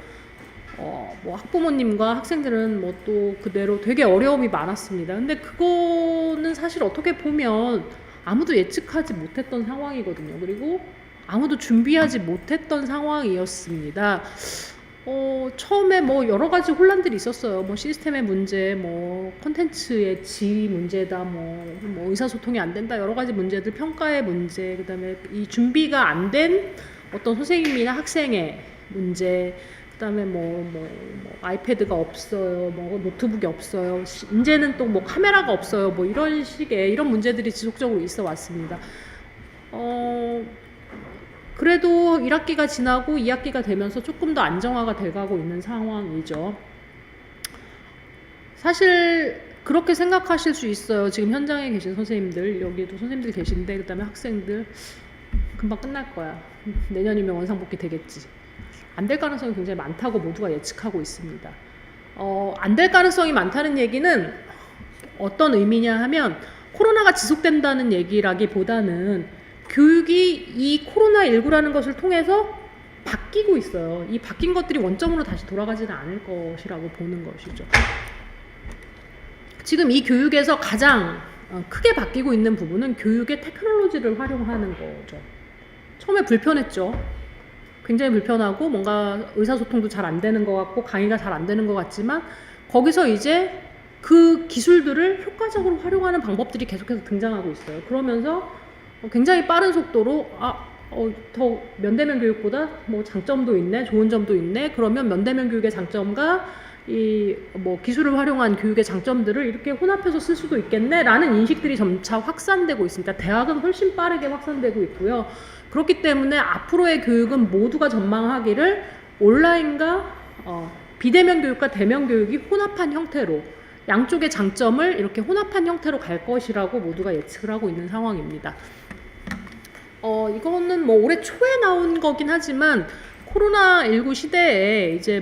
뭐 학부모님과 학생들은 뭐 또 그대로 되게 어려움이 많았습니다. 근데 그거는 사실 어떻게 보면 아무도 예측하지 못했던 상황이거든요. 그리고 아무도 준비하지 못했던 상황이었습니다. 처음에 뭐 여러 가지 혼란들이 있었어요. 뭐 시스템의 문제, 뭐 콘텐츠의 질 문제다, 뭐 의사소통이 안 된다, 여러 가지 문제들, 평가의 문제, 그다음에 이 준비가 안 된 어떤 선생님이나 학생의 문제, 그다음에 뭐 아이패드가 없어요, 뭐 노트북이 없어요, 이제는 또 뭐 카메라가 없어요, 뭐 이런 식의 이런 문제들이 지속적으로 있어 왔습니다. 그래도 1학기가 지나고 2학기가 되면서 조금 더 안정화가 돼가고 있는 상황이죠. 사실 그렇게 생각하실 수 있어요. 지금 현장에 계신 선생님들, 여기도 선생님들 계신데 그다음에 학생들 금방 끝날 거야. 내년이면 원상복귀 되겠지. 안 될 가능성이 굉장히 많다고 모두가 예측하고 있습니다. 안 될 가능성이 많다는 얘기는 어떤 의미냐 하면 코로나가 지속된다는 얘기라기보다는 교육이 이 코로나19라는 것을 통해서 바뀌고 있어요. 이 바뀐 것들이 원점으로 다시 돌아가지는 않을 것이라고 보는 것이죠. 지금 이 교육에서 가장 크게 바뀌고 있는 부분은 교육의 테크놀로지를 활용하는 거죠. 처음에 불편했죠. 굉장히 불편하고 뭔가 의사소통도 잘 안 되는 것 같고 강의가 잘 안 되는 것 같지만 거기서 이제 그 기술들을 효과적으로 활용하는 방법들이 계속해서 등장하고 있어요. 그러면서 굉장히 빠른 속도로 더 면대면 교육보다 뭐 장점도 있네, 좋은 점도 있네. 그러면 면대면 교육의 장점과 이 뭐 기술을 활용한 교육의 장점들을 이렇게 혼합해서 쓸 수도 있겠네라는 인식들이 점차 확산되고 있습니다. 대학은 훨씬 빠르게 확산되고 있고요. 그렇기 때문에 앞으로의 교육은 모두가 전망하기를 온라인과 비대면 교육과 대면 교육이 혼합한 형태로 양쪽의 장점을 이렇게 혼합한 형태로 갈 것이라고 모두가 예측을 하고 있는 상황입니다. 이거는 뭐 올해 초에 나온 거긴 하지만 코로나19 시대에 이제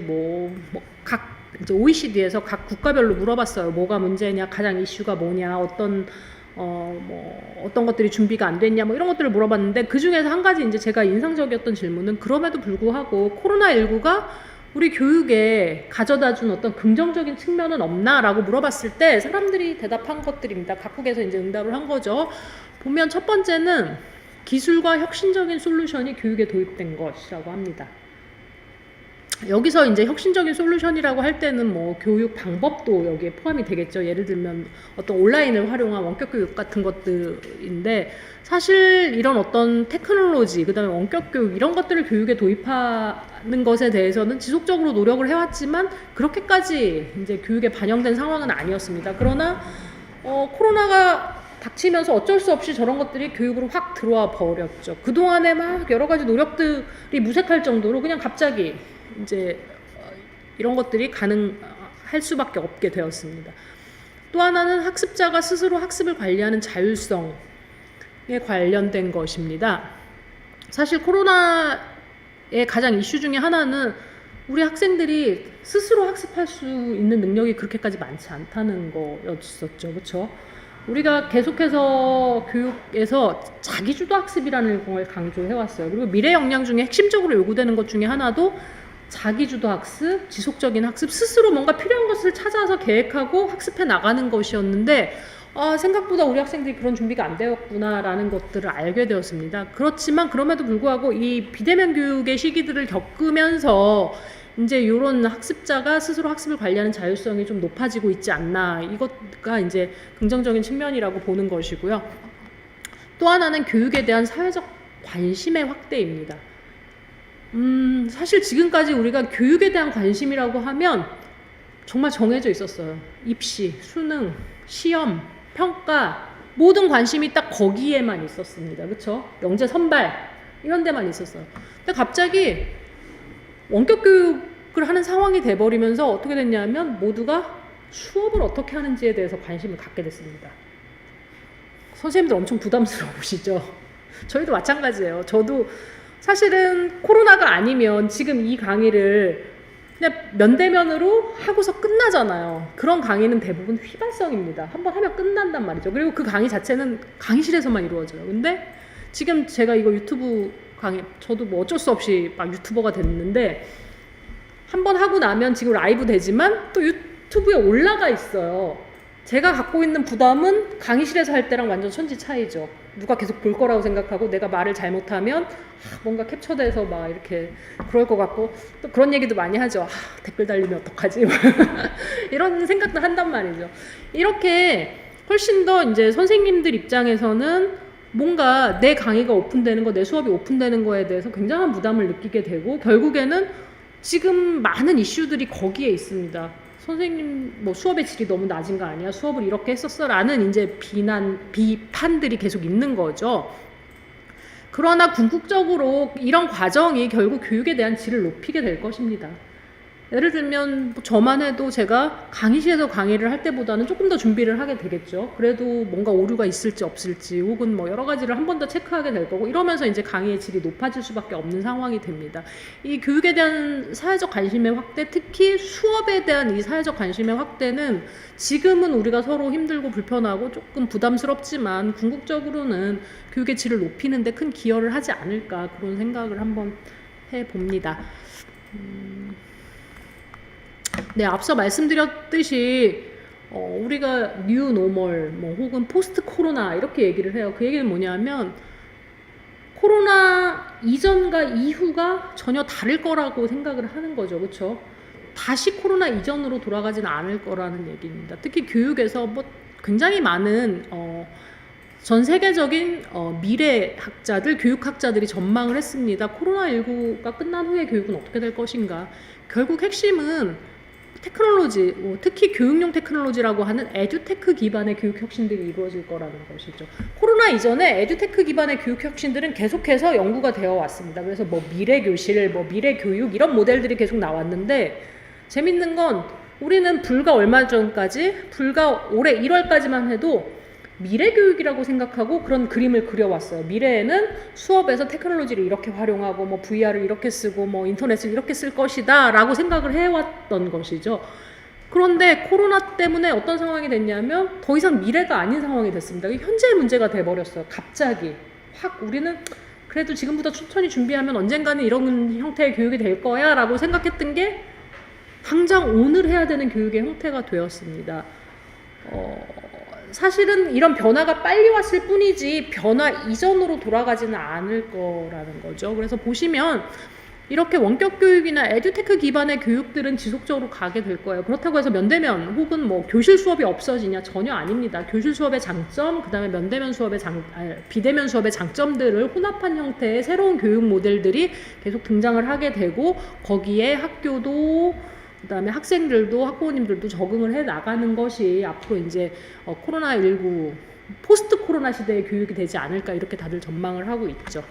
각 이제 OECD에서 각 국가별로 물어봤어요. 뭐가 문제냐, 가장 이슈가 뭐냐, 어떤 것들이 준비가 안 됐냐, 뭐 이런 것들을 물어봤는데 그 중에서 한 가지 이제 제가 인상적이었던 질문은 그럼에도 불구하고 코로나19가 우리 교육에 가져다 준 어떤 긍정적인 측면은 없나라고 물어봤을 때 사람들이 대답한 것들입니다. 각국에서 이제 응답을 한 거죠. 보면 첫 번째는 기술과 혁신적인 솔루션이 교육에 도입된 것이라고 합니다. 여기서 이제 혁신적인 솔루션이라고 할 때는 뭐 교육 방법도 여기에 포함이 되겠죠. 예를 들면 어떤 온라인을 활용한 원격 교육 같은 것들인데 사실 이런 어떤 테크놀로지, 그다음에 원격 교육 이런 것들을 교육에 도입하는 것에 대해서는 지속적으로 노력을 해왔지만 그렇게까지 이제 교육에 반영된 상황은 아니었습니다. 그러나 코로나가 닥치면서 어쩔 수 없이 저런 것들이 교육으로 확 들어와 버렸죠. 그동안에 막 여러 가지 노력들이 무색할 정도로 그냥 갑자기 이제 이런 것들이 가능할 수밖에 없게 되었습니다. 또 하나는 학습자가 스스로 학습을 관리하는 자율성에 관련된 것입니다. 사실 코로나의 가장 이슈 중에 하나는 우리 학생들이 스스로 학습할 수 있는 능력이 그렇게까지 많지 않다는 거였었죠. 그렇죠? 우리가 계속해서 교육에서 자기주도 학습이라는 걸 강조해왔어요. 그리고 미래 역량 중에 핵심적으로 요구되는 것 중에 하나도 자기주도 학습, 지속적인 학습, 스스로 뭔가 필요한 것을 찾아서 계획하고 학습해 나가는 것이었는데 생각보다 우리 학생들이 그런 준비가 안 되었구나라는 것들을 알게 되었습니다. 그렇지만 그럼에도 불구하고 이 비대면 교육의 시기들을 겪으면서 이제 이런 학습자가 스스로 학습을 관리하는 자율성이 좀 높아지고 있지 않나, 이것가 이제 긍정적인 측면이라고 보는 것이고요. 또 하나는 교육에 대한 사회적 관심의 확대입니다. 사실 지금까지 우리가 교육에 대한 관심이라고 하면 정말 정해져 있었어요. 입시, 수능, 시험, 평가, 모든 관심이 딱 거기에만 있었습니다. 그렇죠? 영재 선발 이런 데만 있었어요. 근데 갑자기 원격 교육을 하는 상황이 돼버리면서 어떻게 됐냐면 모두가 수업을 어떻게 하는지에 대해서 관심을 갖게 됐습니다. 선생님들 엄청 부담스러우시죠? 저희도 마찬가지예요. 저도 사실은 코로나가 아니면 지금 이 강의를 그냥 면대면으로 하고서 끝나잖아요. 그런 강의는 대부분 휘발성입니다. 한번 하면 끝난단 말이죠. 그리고 그 강의 자체는 강의실에서만 이루어져요. 근데 지금 제가 이거 유튜브 강의, 저도 뭐 어쩔 수 없이 막 유튜버가 됐는데 한번 하고 나면 지금 라이브 되지만 또 유튜브에 올라가 있어요. 제가 갖고 있는 부담은 강의실에서 할 때랑 완전 천지 차이죠. 누가 계속 볼 거라고 생각하고 내가 말을 잘못하면 뭔가 캡처돼서 막 이렇게 그럴 것 같고, 또 그런 얘기도 많이 하죠. 댓글 달리면 어떡하지? 이런 생각도 한단 말이죠. 이렇게 훨씬 더 이제 선생님들 입장에서는 뭔가 내 강의가 오픈되는 거, 내 수업이 오픈되는 거에 대해서 굉장한 부담을 느끼게 되고, 결국에는 지금 많은 이슈들이 거기에 있습니다. 선생님 뭐 수업의 질이 너무 낮은 거 아니야? 수업을 이렇게 했었어? 라는 이제 비판들이 계속 있는 거죠. 그러나 궁극적으로 이런 과정이 결국 교육에 대한 질을 높이게 될 것입니다. 예를 들면 저만 해도 제가 강의실에서 강의를 할 때보다는 조금 더 준비를 하게 되겠죠. 그래도 뭔가 오류가 있을지 없을지 혹은 뭐 여러 가지를 한 번 더 체크하게 될 거고, 이러면서 이제 강의의 질이 높아질 수밖에 없는 상황이 됩니다. 이 교육에 대한 사회적 관심의 확대, 특히 수업에 대한 이 사회적 관심의 확대는 지금은 우리가 서로 힘들고 불편하고 조금 부담스럽지만 궁극적으로는 교육의 질을 높이는 데 큰 기여를 하지 않을까, 그런 생각을 한번 해봅니다. 네, 앞서 말씀드렸듯이 우리가 뉴 노멀 뭐 혹은 포스트 코로나 이렇게 얘기를 해요. 그 얘기는 뭐냐면 코로나 이전과 이후가 전혀 다를 거라고 생각을 하는 거죠. 그렇죠? 다시 코로나 이전으로 돌아가지는 않을 거라는 얘기입니다. 특히 교육에서 뭐 굉장히 많은 전 세계적인 미래학자들, 교육학자들이 전망을 했습니다. 코로나19가 끝난 후에 교육은 어떻게 될 것인가. 결국 핵심은 테크놀로지, 특히 교육용 테크놀로지라고 하는 에듀테크 기반의 교육 혁신들이 이루어질 거라는 것이죠. 코로나 이전에 에듀테크 기반의 교육 혁신들은 계속해서 연구가 되어 왔습니다. 그래서 뭐 미래 교실, 뭐 미래 교육 이런 모델들이 계속 나왔는데, 재밌는 건 우리는 불과 얼마 전까지, 불과 올해 1월까지만 해도 미래 교육이라고 생각하고 그런 그림을 그려왔어요. 미래에는 수업에서 테크놀로지를 이렇게 활용하고 뭐 VR을 이렇게 쓰고 뭐 인터넷을 이렇게 쓸 것이다 라고 생각을 해왔던 것이죠. 그런데 코로나 때문에 어떤 상황이 됐냐면 더 이상 미래가 아닌 상황이 됐습니다. 현재의 문제가 돼버렸어요. 갑자기 확 우리는 그래도 지금부터 천천히 준비하면 언젠가는 이런 형태의 교육이 될 거야 라고 생각했던 게 당장 오늘 해야 되는 교육의 형태가 되었습니다. 사실은 이런 변화가 빨리 왔을 뿐이지 변화 이전으로 돌아가지는 않을 거라는 거죠. 그래서 보시면 이렇게 원격 교육이나 에듀테크 기반의 교육들은 지속적으로 가게 될 거예요. 그렇다고 해서 면대면 혹은 뭐 교실 수업이 없어지냐? 전혀 아닙니다. 교실 수업의 장점, 그 다음에 비대면 수업의 장점들을 혼합한 형태의 새로운 교육 모델들이 계속 등장을 하게 되고, 거기에 학교도 그다음에 학생들도 학부모님들도 적응을 해 나가는 것이 앞으로 이제 코로나19 포스트 코로나 시대의 교육이 되지 않을까 이렇게 다들 전망을 하고 있죠.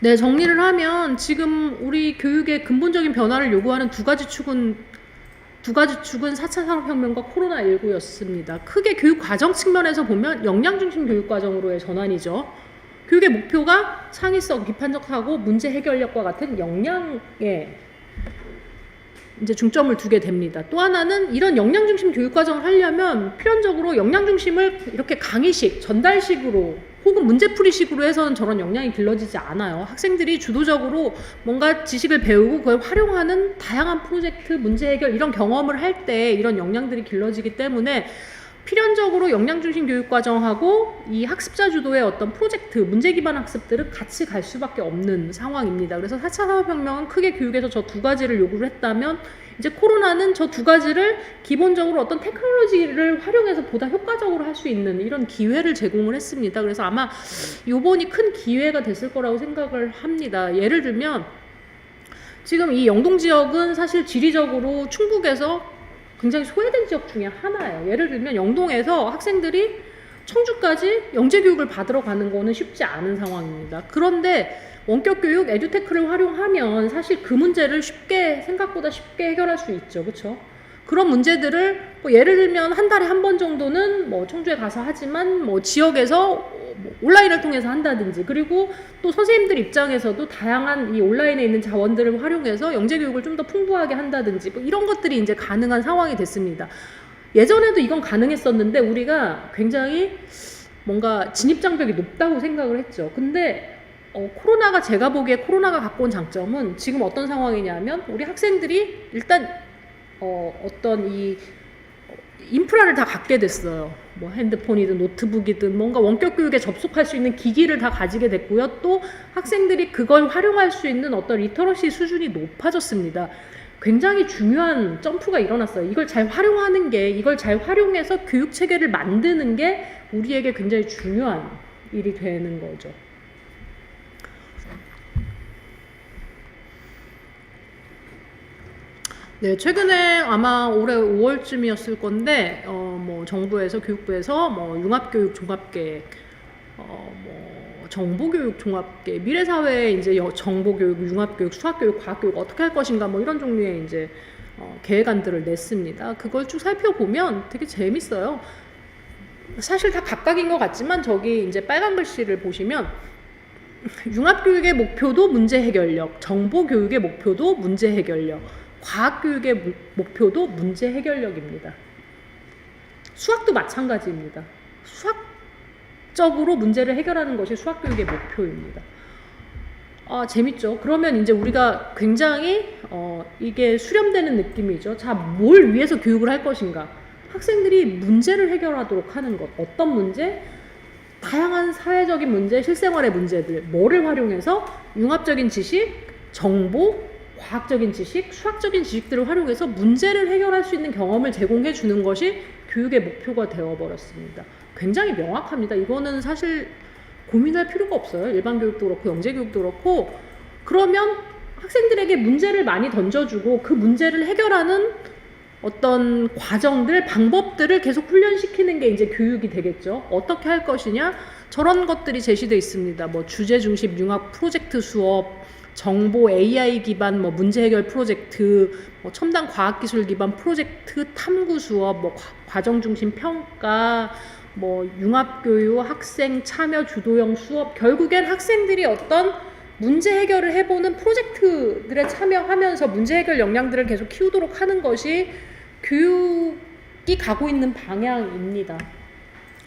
네, 정리를 하면 지금 우리 교육의 근본적인 변화를 요구하는 두 가지 축은 4차 산업혁명과 코로나19였습니다. 크게 교육 과정 측면에서 보면 역량 중심 교육 과정으로의 전환이죠. 교육의 목표가 창의성, 비판적하고 문제 해결력과 같은 역량에 이제 중점을 두게 됩니다. 또 하나는 이런 역량 중심 교육 과정을 하려면 필연적으로 역량 중심을 이렇게 강의식, 전달식으로 혹은 문제풀이식으로 해서는 저런 역량이 길러지지 않아요. 학생들이 주도적으로 뭔가 지식을 배우고 그걸 활용하는 다양한 프로젝트, 문제 해결 이런 경험을 할 때 이런 역량들이 길러지기 때문에 필연적으로 역량 중심 교육 과정하고 이 학습자 주도의 어떤 프로젝트, 문제 기반 학습들은 같이 갈 수밖에 없는 상황입니다. 그래서 4차 산업혁명은 크게 교육에서 저 두 가지를 요구를 했다면 이제 코로나는 저 두 가지를 기본적으로 어떤 테크놀로지를 활용해서 보다 효과적으로 할 수 있는 이런 기회를 제공을 했습니다. 그래서 아마 요번이 큰 기회가 됐을 거라고 생각을 합니다. 예를 들면 지금 이 영동 지역은 사실 지리적으로 충북에서 굉장히 소외된 지역 중에 하나예요. 예를 들면 영동에서 학생들이 청주까지 영재교육을 받으러 가는 거는 쉽지 않은 상황입니다. 그런데 원격교육, 에듀테크를 활용하면 사실 그 문제를 생각보다 쉽게 해결할 수 있죠. 그렇죠? 그런 문제들을 예를 들면 한 달에 한 번 정도는 청주에 가서 하지만 지역에서 온라인을 통해서 한다든지, 그리고 또 선생님들 입장에서도 다양한 이 온라인에 있는 자원들을 활용해서 영재교육을 좀 더 풍부하게 한다든지 이런 것들이 이제 가능한 상황이 됐습니다. 예전에도 이건 가능했었는데 우리가 굉장히 뭔가 진입장벽이 높다고 생각을 했죠. 근데 제가 보기에 코로나가 갖고 온 장점은 지금 어떤 상황이냐면 우리 학생들이 일단 어떤 이 인프라를 다 갖게 됐어요. 핸드폰이든 노트북이든 뭔가 원격 교육에 접속할 수 있는 기기를 다 가지게 됐고요. 또 학생들이 그걸 활용할 수 있는 어떤 리터러시 수준이 높아졌습니다. 굉장히 중요한 점프가 일어났어요. 이걸 잘 활용해서 교육 체계를 만드는 게 우리에게 굉장히 중요한 일이 되는 거죠. 네, 최근에 아마 올해 5월쯤이었을 건데, 정부에서, 교육부에서, 융합교육 종합계획, 정보교육 종합계획, 미래사회에 이제 정보교육, 융합교육, 수학교육, 과학교육 어떻게 할 것인가, 이런 종류의 이제, 계획안들을 냈습니다. 그걸 쭉 살펴보면 되게 재밌어요. 사실 다 각각인 것 같지만, 저기 이제 빨간 글씨를 보시면, 융합교육의 목표도 문제 해결력, 정보교육의 목표도 문제 해결력, 과학교육의 목표도 문제 해결력입니다. 수학도 마찬가지입니다. 수학적으로 문제를 해결하는 것이 수학교육의 목표입니다. 재밌죠? 그러면 이제 우리가 굉장히 이게 수렴되는 느낌이죠. 자, 뭘 위해서 교육을 할 것인가? 학생들이 문제를 해결하도록 하는 것. 어떤 문제? 다양한 사회적인 문제, 실생활의 문제들. 뭐를 활용해서 융합적인 지식, 정보, 과학적인 지식, 수학적인 지식들을 활용해서 문제를 해결할 수 있는 경험을 제공해 주는 것이 교육의 목표가 되어버렸습니다. 굉장히 명확합니다. 이거는 사실 고민할 필요가 없어요. 일반 교육도 그렇고 영재교육도 그렇고. 그러면 학생들에게 문제를 많이 던져주고 그 문제를 해결하는 어떤 과정들, 방법들을 계속 훈련시키는 게 이제 교육이 되겠죠. 어떻게 할 것이냐? 저런 것들이 제시되어 있습니다. 주제 중심 융합 프로젝트 수업, 정보 AI 기반 문제 해결 프로젝트, 첨단 과학기술 기반 프로젝트 탐구 수업, 과정 중심 평가, 융합교육, 학생 참여 주도형 수업. 결국엔 학생들이 어떤 문제 해결을 해보는 프로젝트들에 참여하면서 문제 해결 역량들을 계속 키우도록 하는 것이 교육이 가고 있는 방향입니다.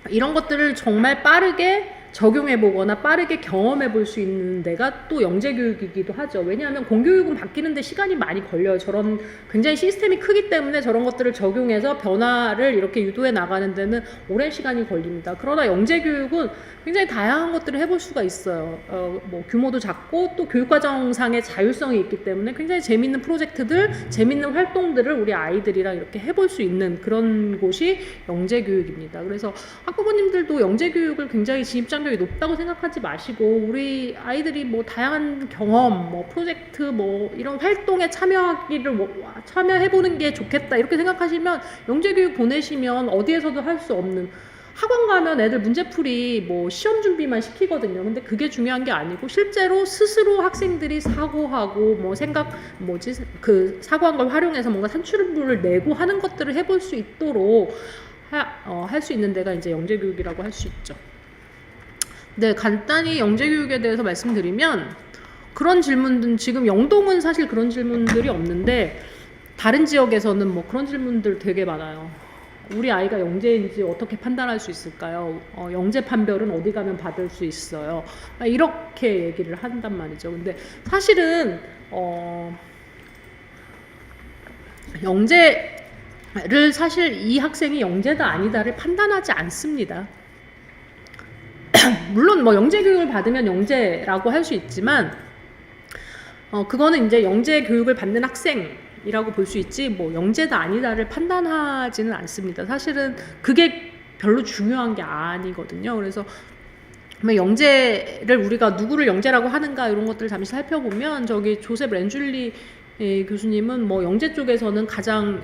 이런 것들을 정말 빠르게 적용해보거나 빠르게 경험해볼 수 있는 데가 또 영재교육이기도 하죠. 왜냐하면 공교육은 바뀌는데 시간이 많이 걸려요. 저런 굉장히 시스템이 크기 때문에 저런 것들을 적용해서 변화를 이렇게 유도해 나가는 데는 오랜 시간이 걸립니다. 그러나 영재교육은 굉장히 다양한 것들을 해볼 수가 있어요. 규모도 작고 또 교육과정상의 자율성이 있기 때문에 굉장히 재밌는 프로젝트들, 재밌는 활동들을 우리 아이들이랑 이렇게 해볼 수 있는 그런 곳이 영재교육입니다. 그래서 학부모님들도 영재교육을 굉장히 진입장 취업률이 높다고 생각하지 마시고 우리 아이들이 뭐 다양한 경험, 뭐 프로젝트, 뭐 이런 활동에 참여해보는 게 좋겠다 이렇게 생각하시면 영재교육 보내시면 어디에서도 할 수 없는, 학원 가면 애들 문제풀이 뭐 시험 준비만 시키거든요. 근데 그게 중요한 게 아니고 실제로 스스로 학생들이 사고하고 뭐 그 사고한 걸 활용해서 뭔가 산출물을 내고 하는 것들을 해볼 수 있도록 할 수 있는 데가 이제 영재교육이라고 할 수 있죠. 네, 간단히 영재교육에 대해서 말씀드리면 그런 질문들은 지금 영동은 사실 그런 질문들이 없는데 다른 지역에서는 뭐 그런 질문들 되게 많아요. 우리 아이가 영재인지 어떻게 판단할 수 있을까요? 영재 판별은 어디 가면 받을 수 있어요? 이렇게 얘기를 한단 말이죠. 근데 사실은 영재를 사실 이 학생이 영재다 아니다를 판단하지 않습니다. 물론 뭐 영재 교육을 받으면 영재라고 할 수 있지만 그거는 이제 영재 교육을 받는 학생이라고 볼 수 있지 뭐 영재다 아니다를 판단하지는 않습니다. 사실은 그게 별로 중요한 게 아니거든요. 그래서 영재를 우리가 누구를 영재라고 하는가 이런 것들을 잠시 살펴보면 저기 조셉 렌줄리 교수님은 뭐 영재 쪽에서는 가장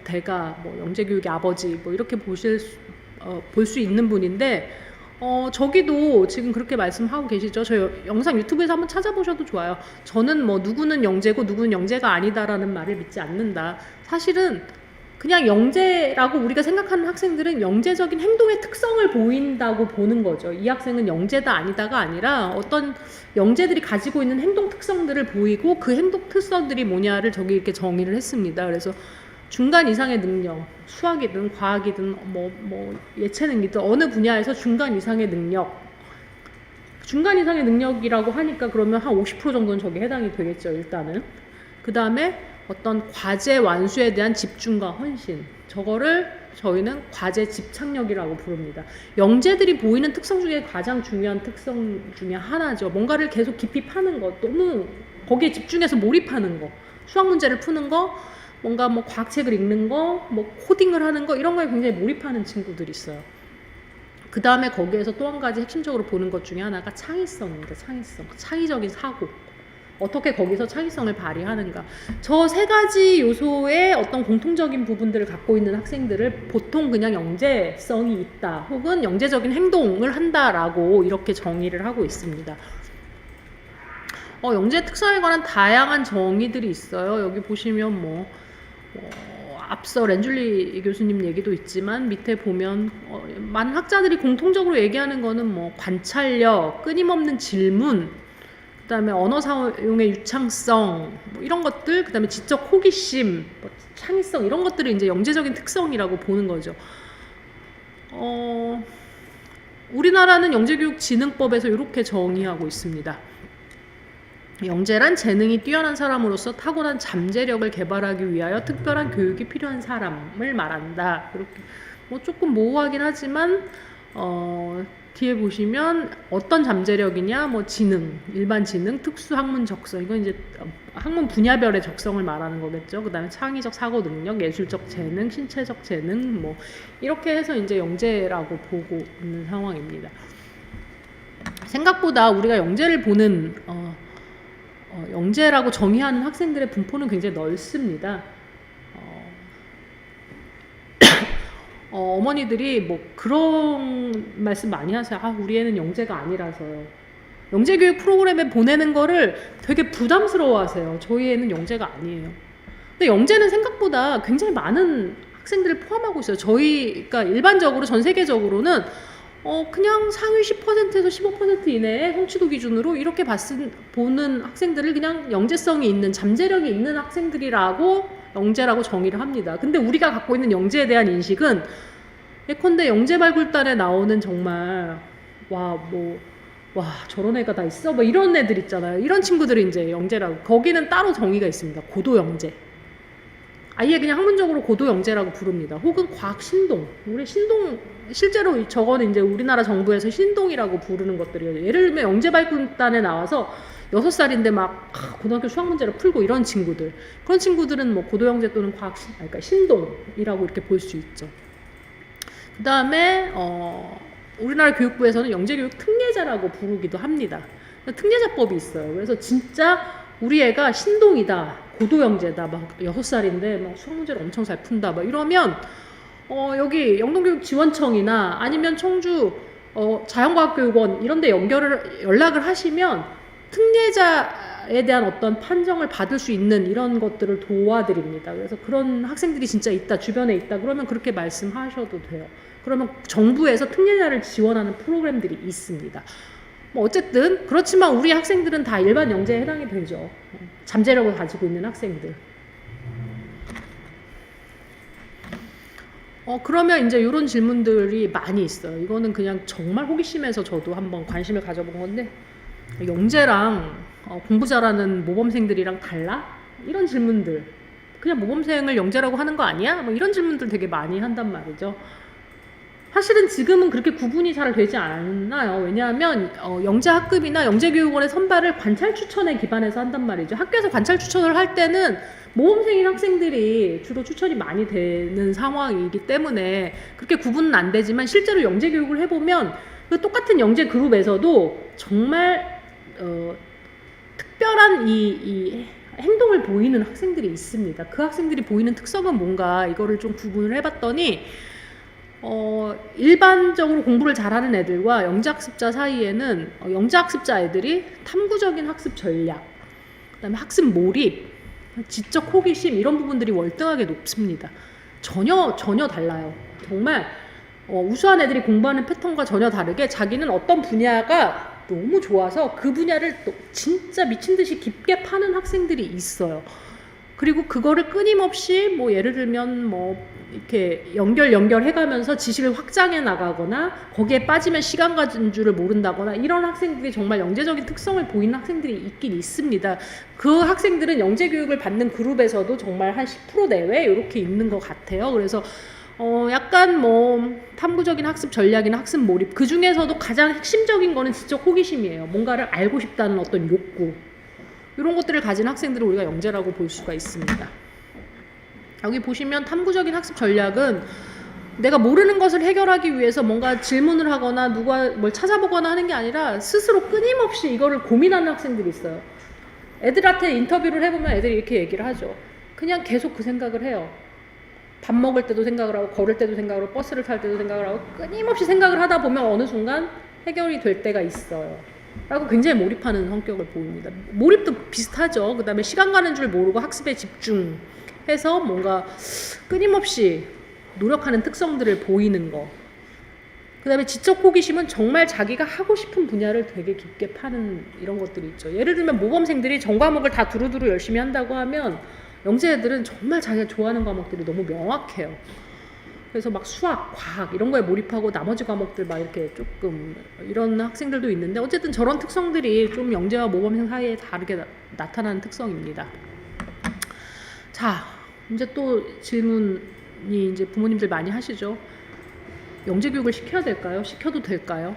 대가 뭐 영재 교육의 아버지 뭐 이렇게 볼 수 있는 분인데 저기도 지금 그렇게 말씀하고 계시죠. 저 영상 유튜브에서 한번 찾아보셔도 좋아요. 저는 뭐 누구는 영재고 누구는 영재가 아니다라는 말을 믿지 않는다. 사실은 그냥 영재라고 우리가 생각하는 학생들은 영재적인 행동의 특성을 보인다고 보는 거죠. 이 학생은 영재다 아니다가 아니라 어떤 영재들이 가지고 있는 행동 특성들을 보이고 그 행동 특성들이 뭐냐를 저기 이렇게 정의를 했습니다. 그래서 중간 이상의 능력, 수학이든 과학이든 뭐 예체능이든 어느 분야에서 중간 이상의 능력, 중간 이상의 능력이라고 하니까 그러면 한 50% 정도는 저게 해당이 되겠죠. 일단은 그 다음에 어떤 과제 완수에 대한 집중과 헌신, 저거를 저희는 과제 집착력이라고 부릅니다. 영재들이 보이는 특성 중에 가장 중요한 특성 중에 하나죠. 뭔가를 계속 깊이 파는 것, 너무 거기에 집중해서 몰입하는 거, 수학 문제를 푸는 거, 뭔가 뭐 과학책을 읽는 거, 뭐 코딩을 하는 거 이런 거에 굉장히 몰입하는 친구들이 있어요. 그 다음에 거기에서 또 한 가지 핵심적으로 보는 것 중에 하나가 창의성입니다. 창의적인 사고. 어떻게 거기서 창의성을 발휘하는가. 저 세 가지 요소의 어떤 공통적인 부분들을 갖고 있는 학생들을 보통 그냥 영재성이 있다 혹은 영재적인 행동을 한다라고 이렇게 정의를 하고 있습니다. 영재 특성에 관한 다양한 정의들이 있어요. 여기 보시면 앞서 렌줄리 교수님 얘기도 있지만 밑에 보면 많은 학자들이 공통적으로 얘기하는 거는 뭐 관찰력, 끊임없는 질문, 그 다음에 언어 사용의 유창성, 뭐 이런 것들, 그 다음에 지적 호기심, 창의성 이런 것들을 이제 영재적인 특성이라고 보는 거죠. 우리나라는 영재교육진흥법에서 이렇게 정의하고 있습니다. 영재란 재능이 뛰어난 사람으로서 타고난 잠재력을 개발하기 위하여 특별한 교육이 필요한 사람을 말한다. 이렇게 뭐 조금 모호하긴 하지만 뒤에 보시면 어떤 잠재력이냐, 뭐 지능, 일반 지능, 특수 학문 적성, 이건 이제 학문 분야별의 적성을 말하는 거겠죠. 그다음에 창의적 사고 능력, 예술적 재능, 신체적 재능, 뭐 이렇게 해서 이제 영재라고 보고 있는 상황입니다. 생각보다 우리가 영재를 보는 영재라고 정의하는 학생들의 분포는 굉장히 넓습니다. 어머니들이 뭐 그런 말씀 많이 하세요. 우리 애는 영재가 아니라서요. 영재교육 프로그램에 보내는 거를 되게 부담스러워 하세요. 저희 애는 영재가 아니에요. 근데 영재는 생각보다 굉장히 많은 학생들을 포함하고 있어요. 그러니까 일반적으로 전 세계적으로는 그냥 상위 10%에서 15% 이내의 성취도 기준으로 이렇게 보는 학생들을 그냥 영재성이 있는, 잠재력이 있는 학생들이라고 영재라고 정의를 합니다. 근데 우리가 갖고 있는 영재에 대한 인식은 예컨대 영재 발굴단에 나오는 정말 저런 애가 다 있어? 뭐 이런 애들 있잖아요. 이런 친구들이 이제 영재라고. 거기는 따로 정의가 있습니다. 고도 영재. 아예 그냥 학문적으로 고도 영재라고 부릅니다. 혹은 과학 신동. 우리 신동, 실제로 저거는 이제 우리나라 정부에서 신동이라고 부르는 것들이에요. 예를 들면 영재 발굴단에 나와서 6살인데 막 고등학교 수학 문제를 풀고 이런 친구들. 그런 친구들은 뭐 고도 영재 또는 그러니까 신동이라고 이렇게 볼 수 있죠. 그 다음에 우리나라 교육부에서는 영재교육 특례자라고 부르기도 합니다. 특례자법이 있어요. 그래서 진짜 우리 애가 신동이다, 고도영재다, 막 6살인데 막 수학 문제를 엄청 잘 푼다, 막 이러면 여기 영동교육지원청이나 아니면 청주 자연과학교육원 이런 데 연락을 하시면 특례자에 대한 어떤 판정을 받을 수 있는 이런 것들을 도와드립니다. 그래서 그런 학생들이 진짜 있다, 주변에 있다 그러면 그렇게 말씀하셔도 돼요. 그러면 정부에서 특례자를 지원하는 프로그램들이 있습니다. 뭐 어쨌든 그렇지만 우리 학생들은 다 일반 영재에 해당이 되죠. 잠재력을 가지고 있는 학생들. 그러면 이제 이런 질문들이 많이 있어요. 이거는 그냥 정말 호기심에서 저도 한번 관심을 가져본 건데, 영재랑 공부 잘하는 모범생들이랑 달라? 이런 질문들. 그냥 모범생을 영재라고 하는 거 아니야? 뭐 이런 질문들 되게 많이 한단 말이죠. 사실은 지금은 그렇게 구분이 잘 되지 않나요? 왜냐하면 영재학급이나 영재교육원의 선발을 관찰 추천에 기반해서 한단 말이죠. 학교에서 관찰 추천을 할 때는 모범생인 학생들이 주로 추천이 많이 되는 상황이기 때문에 그렇게 구분은 안 되지만 실제로 영재교육을 해보면 그 똑같은 영재 그룹에서도 정말 특별한 이 행동을 보이는 학생들이 있습니다. 그 학생들이 보이는 특성은 뭔가 이거를 좀 구분을 해봤더니 일반적으로 공부를 잘하는 애들과 영재학습자 사이에는 영재학습자 애들이 탐구적인 학습 전략, 그다음에 학습 몰입, 지적 호기심 이런 부분들이 월등하게 높습니다. 전혀 달라요. 정말 우수한 애들이 공부하는 패턴과 전혀 다르게 자기는 어떤 분야가 너무 좋아서 그 분야를 또 진짜 미친 듯이 깊게 파는 학생들이 있어요. 그리고 그거를 끊임없이 뭐 예를 들면 뭐 이렇게 연결해가면서 지식을 확장해 나가거나 거기에 빠지면 시간 가는 줄을 모른다거나 이런 학생들이 정말 영재적인 특성을 보이는 학생들이 있긴 있습니다. 그 학생들은 영재 교육을 받는 그룹에서도 정말 한 10% 내외 이렇게 있는 것 같아요. 그래서 약간 뭐 탐구적인 학습 전략이나 학습 몰입, 그 중에서도 가장 핵심적인 거는 지적 호기심이에요. 뭔가를 알고 싶다는 어떤 욕구, 이런 것들을 가진 학생들을 우리가 영재라고 볼 수가 있습니다. 여기 보시면 탐구적인 학습 전략은 내가 모르는 것을 해결하기 위해서 뭔가 질문을 하거나 누가 뭘 찾아보거나 하는 게 아니라 스스로 끊임없이 이거를 고민하는 학생들이 있어요. 애들한테 인터뷰를 해보면 애들이 이렇게 얘기를 하죠. 그냥 계속 그 생각을 해요. 밥 먹을 때도 생각을 하고, 걸을 때도 생각을 하고, 버스를 탈 때도 생각을 하고, 끊임없이 생각을 하다 보면 어느 순간 해결이 될 때가 있어요. 라고 굉장히 몰입하는 성격을 보입니다. 몰입도 비슷하죠. 그 다음에 시간 가는 줄 모르고 학습에 집중해서 뭔가 끊임없이 노력하는 특성들을 보이는 거. 그 다음에 지적 호기심은 정말 자기가 하고 싶은 분야를 되게 깊게 파는 이런 것들이 있죠. 예를 들면 모범생들이 전 과목을 다 두루두루 열심히 한다고 하면 영재 애들은 정말 자기가 좋아하는 과목들이 너무 명확해요. 그래서 막 수학, 과학 이런 거에 몰입하고 나머지 과목들 막 이렇게 조금 이런 학생들도 있는데 어쨌든 저런 특성들이 좀 영재와 모범생 사이에 다르게 나타나는 특성입니다. 자, 이제 또 질문이 이제 부모님들 많이 하시죠. 영재 교육을 시켜야 될까요? 시켜도 될까요?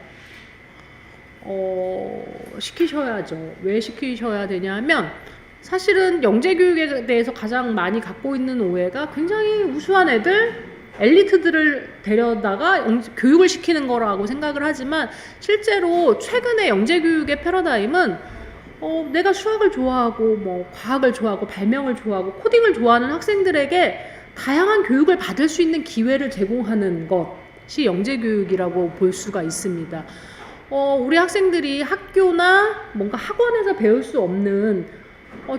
시키셔야죠. 왜 시키셔야 되냐면 사실은 영재 교육에 대해서 가장 많이 갖고 있는 오해가 굉장히 우수한 애들, 엘리트들을 데려다가 교육을 시키는 거라고 생각을 하지만 실제로 최근에 영재 교육의 패러다임은 내가 수학을 좋아하고 뭐 과학을 좋아하고 발명을 좋아하고 코딩을 좋아하는 학생들에게 다양한 교육을 받을 수 있는 기회를 제공하는 것이 영재 교육이라고 볼 수가 있습니다. 우리 학생들이 학교나 뭔가 학원에서 배울 수 없는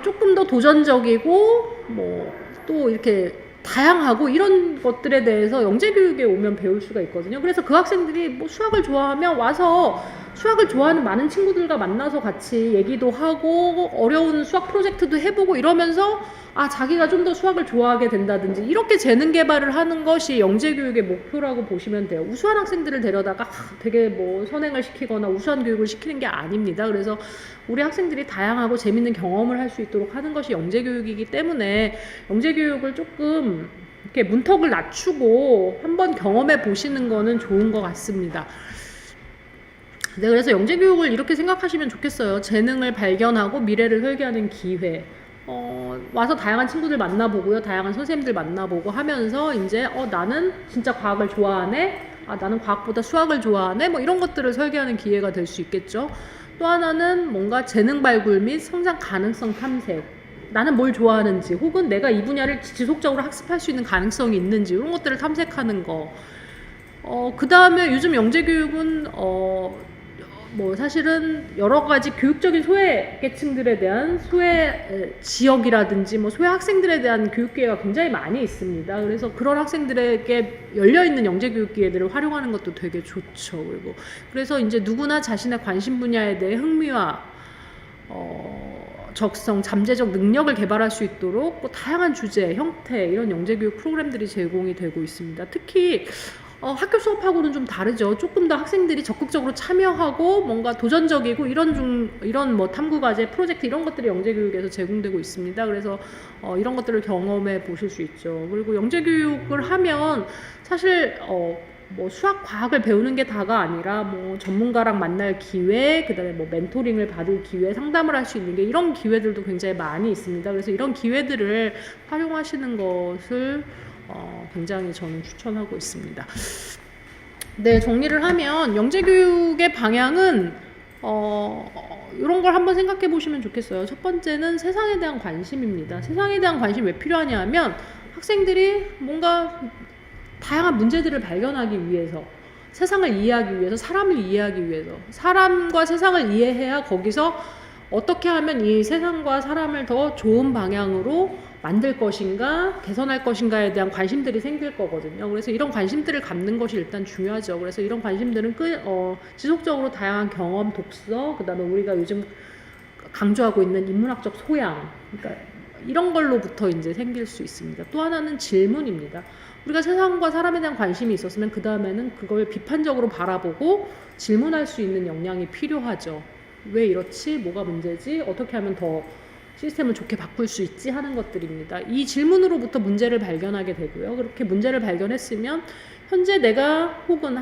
조금 더 도전적이고 뭐 또 이렇게 다양하고 이런 것들에 대해서 영재 교육에 오면 배울 수가 있거든요. 그래서 그 학생들이 뭐 수학을 좋아하면 와서 수학을 좋아하는 많은 친구들과 만나서 같이 얘기도 하고 어려운 수학 프로젝트도 해보고 이러면서 자기가 좀 더 수학을 좋아하게 된다든지 이렇게 재능 개발을 하는 것이 영재 교육의 목표라고 보시면 돼요. 우수한 학생들을 데려다가 되게 뭐 선행을 시키거나 우수한 교육을 시키는 게 아닙니다. 그래서 우리 학생들이 다양하고 재밌는 경험을 할 수 있도록 하는 것이 영재 교육이기 때문에 영재 교육을 조금 이렇게 문턱을 낮추고 한번 경험해 보시는 거는 좋은 것 같습니다. 네, 그래서 영재 교육을 이렇게 생각하시면 좋겠어요. 재능을 발견하고 미래를 설계하는 기회. 와서 다양한 친구들 만나보고요. 다양한 선생님들 만나보고 하면서 이제 나는 진짜 과학을 좋아하네. 아, 나는 과학보다 수학을 좋아하네. 뭐 이런 것들을 설계하는 기회가 될 수 있겠죠. 또 하나는 뭔가 재능 발굴 및 성장 가능성 탐색. 나는 뭘 좋아하는지, 혹은 내가 이 분야를 지속적으로 학습할 수 있는 가능성이 있는지, 이런 것들을 탐색하는 거. 그 다음에 요즘 영재교육은 뭐 사실은 여러 가지 교육적인 소외 계층들에 대한 소외 지역이라든지 뭐 소외 학생들에 대한 교육 기회가 굉장히 많이 있습니다. 그래서 그런 학생들에게 열려 있는 영재 교육 기회들을 활용하는 것도 되게 좋죠. 그리고 그래서 이제 누구나 자신의 관심 분야에 대해 흥미와 적성, 잠재적 능력을 개발할 수 있도록 뭐 다양한 주제, 형태 이런 영재 교육 프로그램들이 제공이 되고 있습니다. 특히 학교 수업하고는 좀 다르죠. 조금 더 학생들이 적극적으로 참여하고 뭔가 도전적이고 이런 뭐 탐구 과제, 프로젝트 이런 것들이 영재 교육에서 제공되고 있습니다. 그래서 이런 것들을 경험해 보실 수 있죠. 그리고 영재 교육을 하면 사실 뭐 수학, 과학을 배우는 게 다가 아니라 뭐 전문가랑 만날 기회, 그다음에 뭐 멘토링을 받을 기회, 상담을 할 수 있는 게 이런 기회들도 굉장히 많이 있습니다. 그래서 이런 기회들을 활용하시는 것을 굉장히 저는 추천하고 있습니다. 네, 정리를 하면 영재교육의 방향은 이런 걸 한번 생각해 보시면 좋겠어요. 첫 번째는 세상에 대한 관심입니다. 세상에 대한 관심이 왜 필요하냐 하면 학생들이 뭔가 다양한 문제들을 발견하기 위해서, 세상을 이해하기 위해서, 사람을 이해하기 위해서, 사람과 세상을 이해해야 거기서 어떻게 하면 이 세상과 사람을 더 좋은 방향으로 만들 것인가, 개선할 것인가에 대한 관심들이 생길 거거든요. 그래서 이런 관심들을 갖는 것이 일단 중요하죠. 그래서 이런 관심들은 지속적으로 다양한 경험, 독서, 그 다음에 우리가 요즘 강조하고 있는 인문학적 소양, 그러니까 이런 걸로부터 이제 생길 수 있습니다. 또 하나는 질문입니다. 우리가 세상과 사람에 대한 관심이 있었으면 그 다음에는 그걸 비판적으로 바라보고 질문할 수 있는 역량이 필요하죠. 왜 이렇지? 뭐가 문제지? 어떻게 하면 더 시스템을 좋게 바꿀 수 있지? 하는 것들입니다. 이 질문으로부터 문제를 발견하게 되고요. 그렇게 문제를 발견했으면 현재 내가 혹은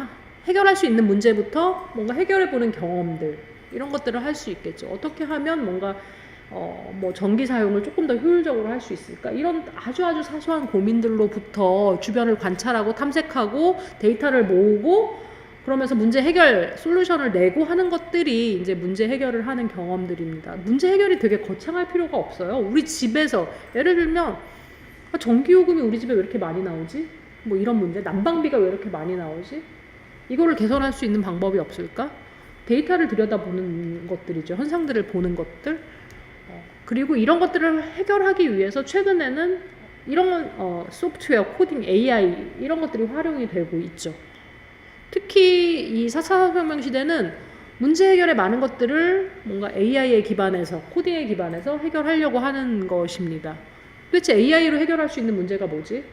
해결할 수 있는 문제부터 뭔가 해결해보는 경험들, 이런 것들을 할 수 있겠죠. 어떻게 하면 뭔가 뭐 전기 사용을 조금 더 효율적으로 할 수 있을까? 이런 아주 사소한 고민들로부터 주변을 관찰하고 탐색하고 데이터를 모으고 그러면서 문제 해결 솔루션을 내고 하는 것들이 이제 문제 해결을 하는 경험들입니다. 문제 해결이 되게 거창할 필요가 없어요. 우리 집에서 예를 들면 전기요금이 우리 집에 왜 이렇게 많이 나오지? 뭐 이런 문제, 난방비가 왜 이렇게 많이 나오지? 이거를 개선할 수 있는 방법이 없을까? 데이터를 들여다보는 것들이죠. 현상들을 보는 것들. 그리고 이런 것들을 해결하기 위해서 최근에는 이런 소프트웨어, 코딩, AI 이런 것들이 활용이 되고 있죠. 특히 이 4차 산업혁명 시대는 문제 해결의 많은 것들을 뭔가 AI에 기반해서, 코딩에 기반해서 해결하려고 하는 것입니다. 도대체 AI로 해결할 수 있는 문제가 뭐지?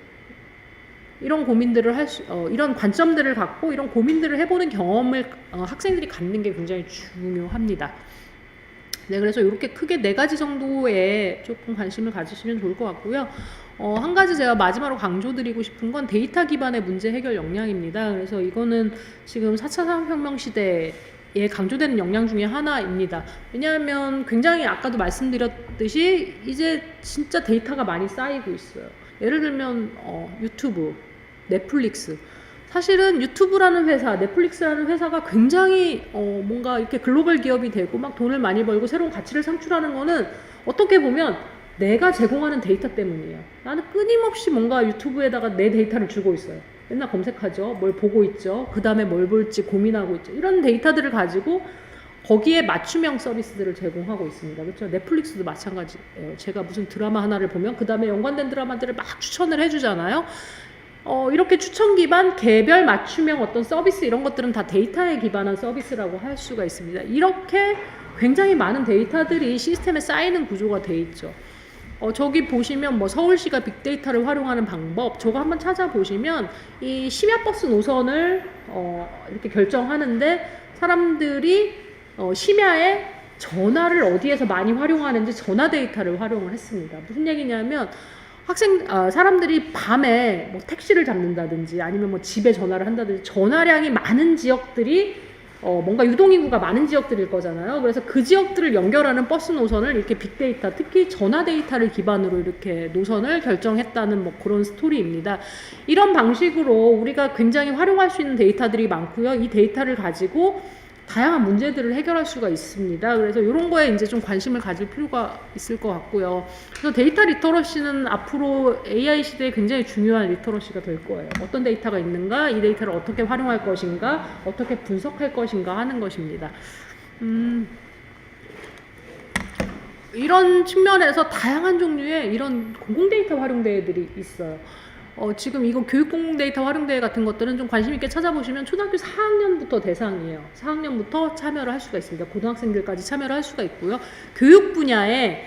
이런 고민들을 이런 관점들을 갖고 이런 고민들을 해보는 경험을 학생들이 갖는 게 굉장히 중요합니다. 네, 그래서 이렇게 크게 4가지 정도에 조금 관심을 가지시면 좋을 것 같고요. 한 가지 제가 마지막으로 강조드리고 싶은 건 데이터 기반의 문제 해결 역량입니다. 그래서 이거는 지금 4차 산업혁명 시대에 강조되는 역량 중에 하나입니다. 왜냐하면 굉장히 아까도 말씀드렸듯이 이제 진짜 데이터가 많이 쌓이고 있어요. 예를 들면 유튜브, 넷플릭스. 사실은 유튜브라는 회사, 넷플릭스라는 회사가 굉장히 뭔가 이렇게 글로벌 기업이 되고 막 돈을 많이 벌고 새로운 가치를 창출하는 거는 어떻게 보면 내가 제공하는 데이터 때문이에요. 나는 끊임없이 뭔가 유튜브에다가 내 데이터를 주고 있어요. 맨날 검색하죠. 뭘 보고 있죠. 그 다음에 뭘 볼지 고민하고 있죠. 이런 데이터들을 가지고 거기에 맞춤형 서비스들을 제공하고 있습니다. 그렇죠? 넷플릭스도 마찬가지예요. 제가 무슨 드라마 하나를 보면 그 다음에 연관된 드라마들을 막 추천을 해주잖아요. 이렇게 추천 기반, 개별 맞춤형 어떤 서비스 이런 것들은 다 데이터에 기반한 서비스라고 할 수가 있습니다. 이렇게 굉장히 많은 데이터들이 시스템에 쌓이는 구조가 돼 있죠. 저기 보시면 뭐 서울시가 빅데이터를 활용하는 방법, 저거 한번 찾아보시면 이 심야버스 노선을 이렇게 결정하는데 사람들이 심야에 전화를 어디에서 많이 활용하는지 전화 데이터를 활용을 했습니다. 무슨 얘기냐면 사람들이 밤에 뭐 택시를 잡는다든지 아니면 뭐 집에 전화를 한다든지 전화량이 많은 지역들이 뭔가 유동인구가 많은 지역들일 거잖아요. 그래서 그 지역들을 연결하는 버스 노선을 이렇게 빅데이터, 특히 전화 데이터를 기반으로 이렇게 노선을 결정했다는 뭐 그런 스토리입니다. 이런 방식으로 우리가 굉장히 활용할 수 있는 데이터들이 많고요. 이 데이터를 가지고 다양한 문제들을 해결할 수가 있습니다. 그래서 이런 거에 이제 좀 관심을 가질 필요가 있을 것 같고요. 그래서 데이터 리터러시는 앞으로 AI 시대에 굉장히 중요한 리터러시가 될 거예요. 어떤 데이터가 있는가, 이 데이터를 어떻게 활용할 것인가, 어떻게 분석할 것인가 하는 것입니다. 이런 측면에서 다양한 종류의 이런 공공 데이터 활용대회들이 있어요. 지금 이거 교육 공공 데이터 활용대회 같은 것들은 좀 관심 있게 찾아보시면 초등학교 4학년부터 대상이에요. 4학년부터 참여를 할 수가 있습니다. 고등학생들까지 참여를 할 수가 있고요. 교육 분야에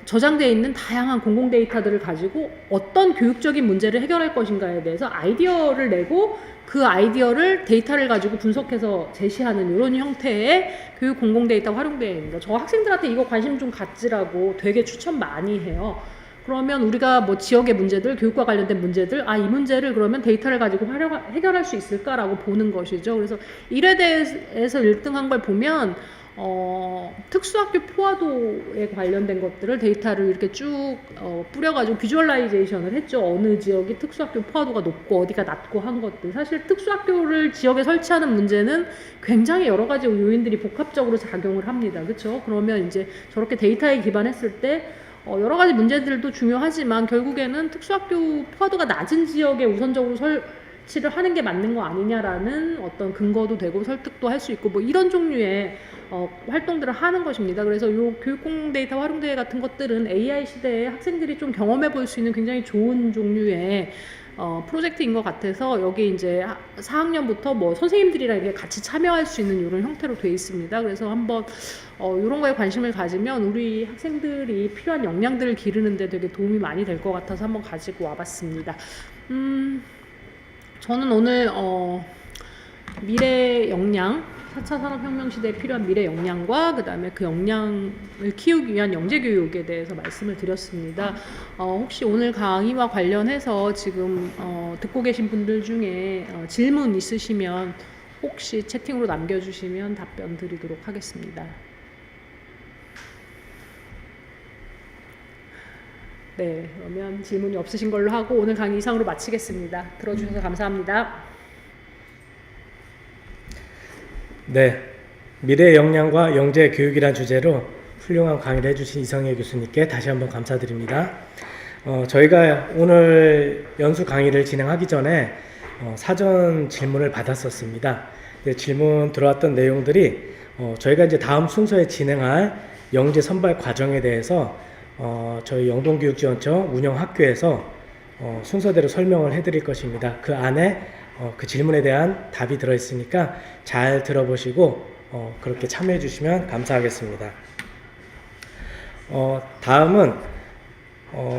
저장되어 있는 다양한 공공 데이터들을 가지고 어떤 교육적인 문제를 해결할 것인가에 대해서 아이디어를 내고 그 아이디어를 데이터를 가지고 분석해서 제시하는 이런 형태의 교육 공공 데이터 활용대회입니다. 저 학생들한테 이거 관심 좀 갖지라고 되게 추천 많이 해요. 그러면 우리가 뭐 지역의 문제들, 교육과 관련된 문제들, 이 문제를 그러면 데이터를 가지고 해결할 수 있을까라고 보는 것이죠. 그래서 일에 대해서 1등한 걸 보면 특수학교 포화도에 관련된 것들을 데이터를 이렇게 쭉 뿌려가지고 비주얼라이제이션을 했죠. 어느 지역이 특수학교 포화도가 높고 어디가 낮고 한 것들. 사실 특수학교를 지역에 설치하는 문제는 굉장히 여러 가지 요인들이 복합적으로 작용을 합니다. 그렇죠? 그러면 이제 저렇게 데이터에 기반했을 때 여러 가지 문제들도 중요하지만 결국에는 특수학교 포화도가 낮은 지역에 우선적으로 설치를 하는 게 맞는 거 아니냐라는 어떤 근거도 되고 설득도 할 수 있고 뭐 이런 종류의 활동들을 하는 것입니다. 그래서 요 교육공공 데이터 활용대회 같은 것들은 AI 시대에 학생들이 좀 경험해 볼 수 있는 굉장히 좋은 종류의 프로젝트인 것 같아서 여기 이제 4학년부터 뭐 선생님들이랑 이렇게 같이 참여할 수 있는 이런 형태로 되어 있습니다. 그래서 한번 이런 거에 관심을 가지면 우리 학생들이 필요한 역량들을 기르는데 되게 도움이 많이 될 것 같아서 한번 가지고 와봤습니다. 저는 오늘 미래 역량 4차 산업혁명 시대에 필요한 미래 역량과 그 다음에 그 역량을 키우기 위한 영재교육에 대해서 말씀을 드렸습니다. 혹시 오늘 강의와 관련해서 지금 듣고 계신 분들 중에 질문 있으시면 혹시 채팅으로 남겨주시면 답변 드리도록 하겠습니다. 네, 그러면 질문이 없으신 걸로 하고 오늘 강의 이상으로 마치겠습니다. 들어주셔서 감사합니다. 네, 미래 역량과 영재 교육이란 주제로 훌륭한 강의를 해주신 이성혜 교수님께 다시 한번 감사드립니다. 저희가 오늘 연수 강의를 진행하기 전에 사전 질문을 받았었습니다. 질문 들어왔던 내용들이 저희가 이제 다음 순서에 진행할 영재 선발 과정에 대해서 저희 영동교육지원청 운영학교에서 순서대로 설명을 해드릴 것입니다. 그 안에 그 질문에 대한 답이 들어있으니까 잘 들어보시고 그렇게 참여해 주시면 감사하겠습니다. 다음은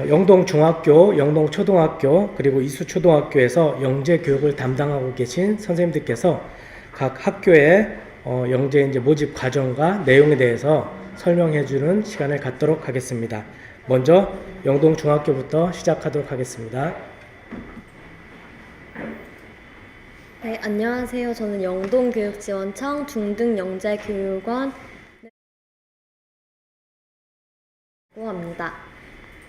영동중학교, 영동초등학교, 그리고 이수초등학교에서 영재 교육을 담당하고 계신 선생님들께서 각 학교의 영재 이제 모집 과정과 내용에 대해서 설명해 주는 시간을 갖도록 하겠습니다. 먼저 영동중학교부터 시작하도록 하겠습니다. 네, 안녕하세요. 저는 영동교육지원청 중등영재교육원 합니다.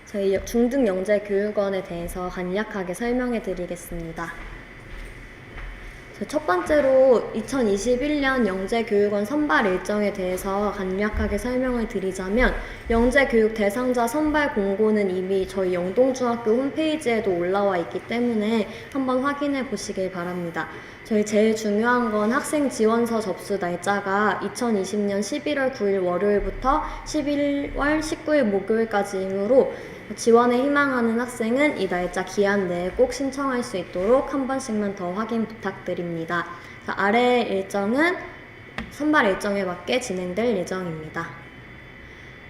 저희 중등영재교육원에 대해서 간략하게 설명해 드리겠습니다. 첫 번째로 2021년 영재교육원 선발 일정에 대해서 간략하게 설명을 드리자면 영재교육 대상자 선발 공고는 이미 저희 영동중학교 홈페이지에도 올라와 있기 때문에 한번 확인해 보시길 바랍니다. 저희 제일 중요한 건 학생 지원서 접수 날짜가 2020년 11월 9일 월요일부터 11월 19일 목요일까지이므로 지원에 희망하는 학생은 이 날짜 기한 내에 꼭 신청할 수 있도록 한 번씩만 더 확인 부탁드립니다. 아래 일정은 선발 일정에 맞게 진행될 예정입니다.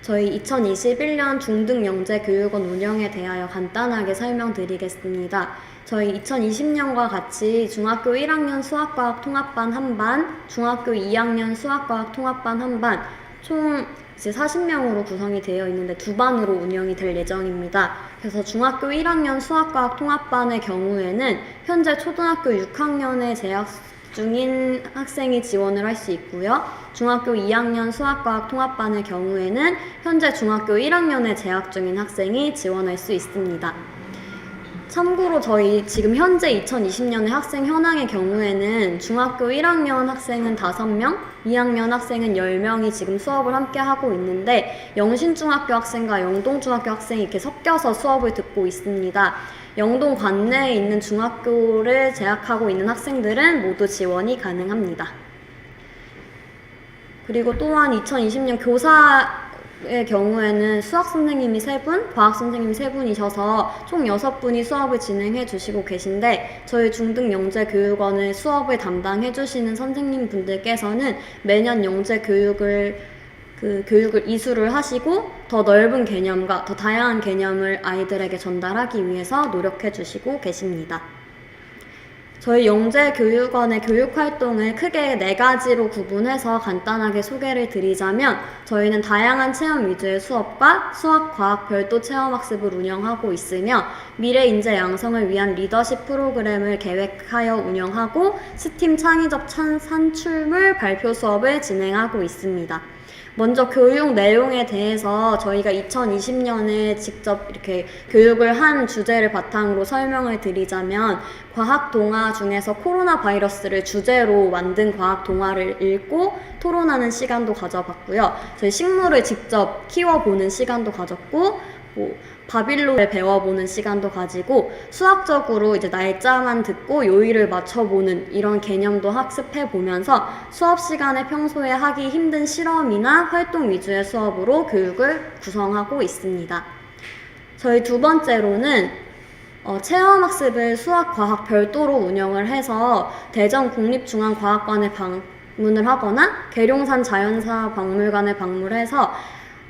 저희 2021년 중등영재교육원 운영에 대하여 간단하게 설명드리겠습니다. 저희 2020년과 같이 중학교 1학년 수학과학 통합반 한 반, 중학교 2학년 수학과학 통합반 한 반, 총 이제 40명으로 구성이 되어 있는데 두 반으로 운영이 될 예정입니다. 그래서 중학교 1학년 수학과학 통합반의 경우에는 현재 초등학교 6학년에 재학 중인 학생이 지원을 할 수 있고요. 중학교 2학년 수학과학 통합반의 경우에는 현재 중학교 1학년에 재학 중인 학생이 지원할 수 있습니다. 참고로 저희 지금 현재 2020년의 학생 현황의 경우에는 중학교 1학년 학생은 5명, 2학년 학생은 10명이 지금 수업을 함께 하고 있는데 영신중학교 학생과 영동중학교 학생이 이렇게 섞여서 수업을 듣고 있습니다. 영동 관내에 있는 중학교를 재학하고 있는 학생들은 모두 지원이 가능합니다. 그리고 또한 2020년 교사의 경우에는 수학 선생님이 3분, 과학 선생님이 3분이셔서 총 6분이 수업을 진행해 주시고 계신데 저희 중등영재교육원의 수업을 담당해 주시는 선생님 분들께서는 매년 영재 교육을 이수를 하시고 더 넓은 개념과 더 다양한 개념을 아이들에게 전달하기 위해서 노력해 주시고 계십니다. 저희 영재교육원의 교육활동을 크게 4가지로 구분해서 간단하게 소개를 드리자면 저희는 다양한 체험 위주의 수업과 수학, 과학 별도 체험학습을 운영하고 있으며 미래 인재 양성을 위한 리더십 프로그램을 계획하여 운영하고 스팀 창의적 산출물 발표 수업을 진행하고 있습니다. 먼저 교육 내용에 대해서 저희가 2020년에 직접 이렇게 교육을 한 주제를 바탕으로 설명을 드리자면 과학 동화 중에서 코로나 바이러스를 주제로 만든 과학 동화를 읽고 토론하는 시간도 가져봤고요. 저희 식물을 직접 키워보는 시간도 가졌고 바빌론을 배워보는 시간도 가지고 수학적으로 이제 날짜만 듣고 요일을 맞춰보는 이런 개념도 학습해보면서 수업 시간에 평소에 하기 힘든 실험이나 활동 위주의 수업으로 교육을 구성하고 있습니다. 저희 2번째로는 체험학습을 수학, 과학 별도로 운영을 해서 대전 국립중앙과학관에 방문을 하거나 계룡산 자연사 박물관에 방문해서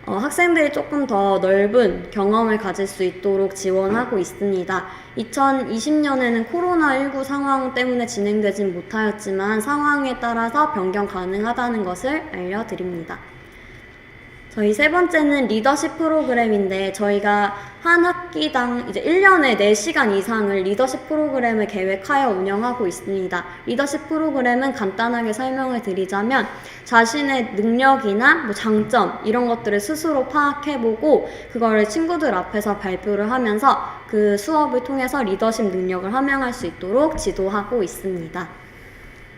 학생들이 조금 더 넓은 경험을 가질 수 있도록 지원하고 있습니다. 2020년에는 코로나19 상황 때문에 진행되진 못하였지만 상황에 따라서 변경 가능하다는 것을 알려드립니다. 저희 3번째는 리더십 프로그램인데 저희가 한 학기당 이제 1년에 4시간 이상을 리더십 프로그램을 계획하여 운영하고 있습니다. 리더십 프로그램은 간단하게 설명을 드리자면 자신의 능력이나 장점 이런 것들을 스스로 파악해보고 그거를 친구들 앞에서 발표를 하면서 그 수업을 통해서 리더십 능력을 함양할 수 있도록 지도하고 있습니다.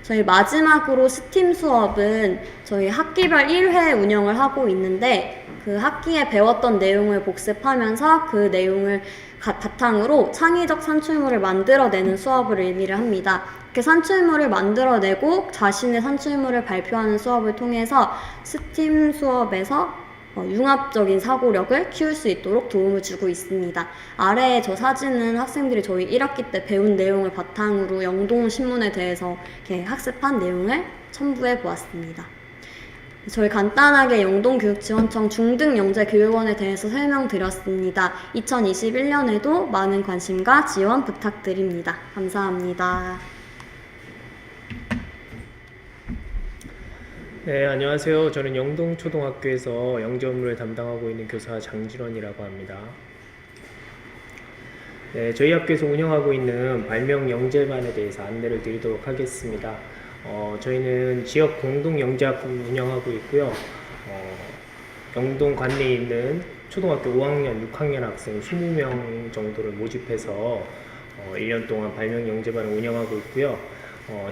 저희 마지막으로 스팀 수업은 저희 학기별 1회 운영을 하고 있는데 그 학기에 배웠던 내용을 복습하면서 그 내용을 바탕으로 창의적 산출물을 만들어내는 수업을 의미를 합니다. 이렇게 산출물을 만들어내고 자신의 산출물을 발표하는 수업을 통해서 스팀 수업에서 융합적인 사고력을 키울 수 있도록 도움을 주고 있습니다. 아래에 저 사진은 학생들이 저희 1학기 때 배운 내용을 바탕으로 영동신문에 대해서 이렇게 학습한 내용을 첨부해 보았습니다. 저희 간단하게 영동교육지원청 중등영재교육원에 대해서 설명드렸습니다. 2021년에도 많은 관심과 지원 부탁드립니다. 감사합니다. 네, 안녕하세요. 저는 영동초등학교에서 영재 업무를 담당하고 있는 교사 장진원이라고 합니다. 네, 저희 학교에서 운영하고 있는 발명 영재반에 대해서 안내를 드리도록 하겠습니다. 저희는 지역 공동 영재학급을 운영하고 있고요. 영동 관내에 있는 초등학교 5학년, 6학년 학생 20명 정도를 모집해서 1년 동안 발명 영재반을 운영하고 있고요.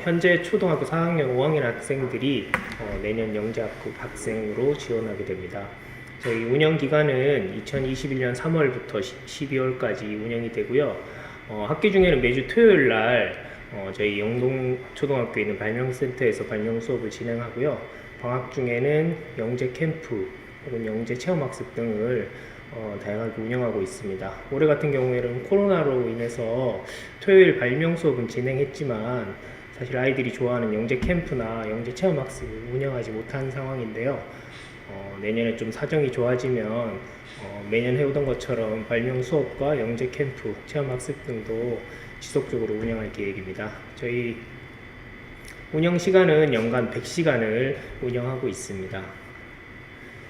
현재 초등학교 4학년, 5학년 학생들이 내년 영재학급 학생으로 지원하게 됩니다. 저희 운영 기간은 2021년 3월부터 12월까지 운영이 되고요. 학기 중에는 매주 토요일 날 저희 영동초등학교에 있는 발명센터에서 발명 수업을 진행하고요. 방학 중에는 영재 캠프 혹은 영재 체험학습 등을 다양하게 운영하고 있습니다. 올해 같은 경우에는 코로나로 인해서 토요일 발명 수업은 진행했지만 사실 아이들이 좋아하는 영재 캠프나 영재 체험학습을 운영하지 못한 상황인데요. 내년에 좀 사정이 좋아지면 매년 해오던 것처럼 발명 수업과 영재 캠프, 체험학습 등도 지속적으로 운영할 계획입니다. 저희 운영 시간은 연간 100시간을 운영하고 있습니다.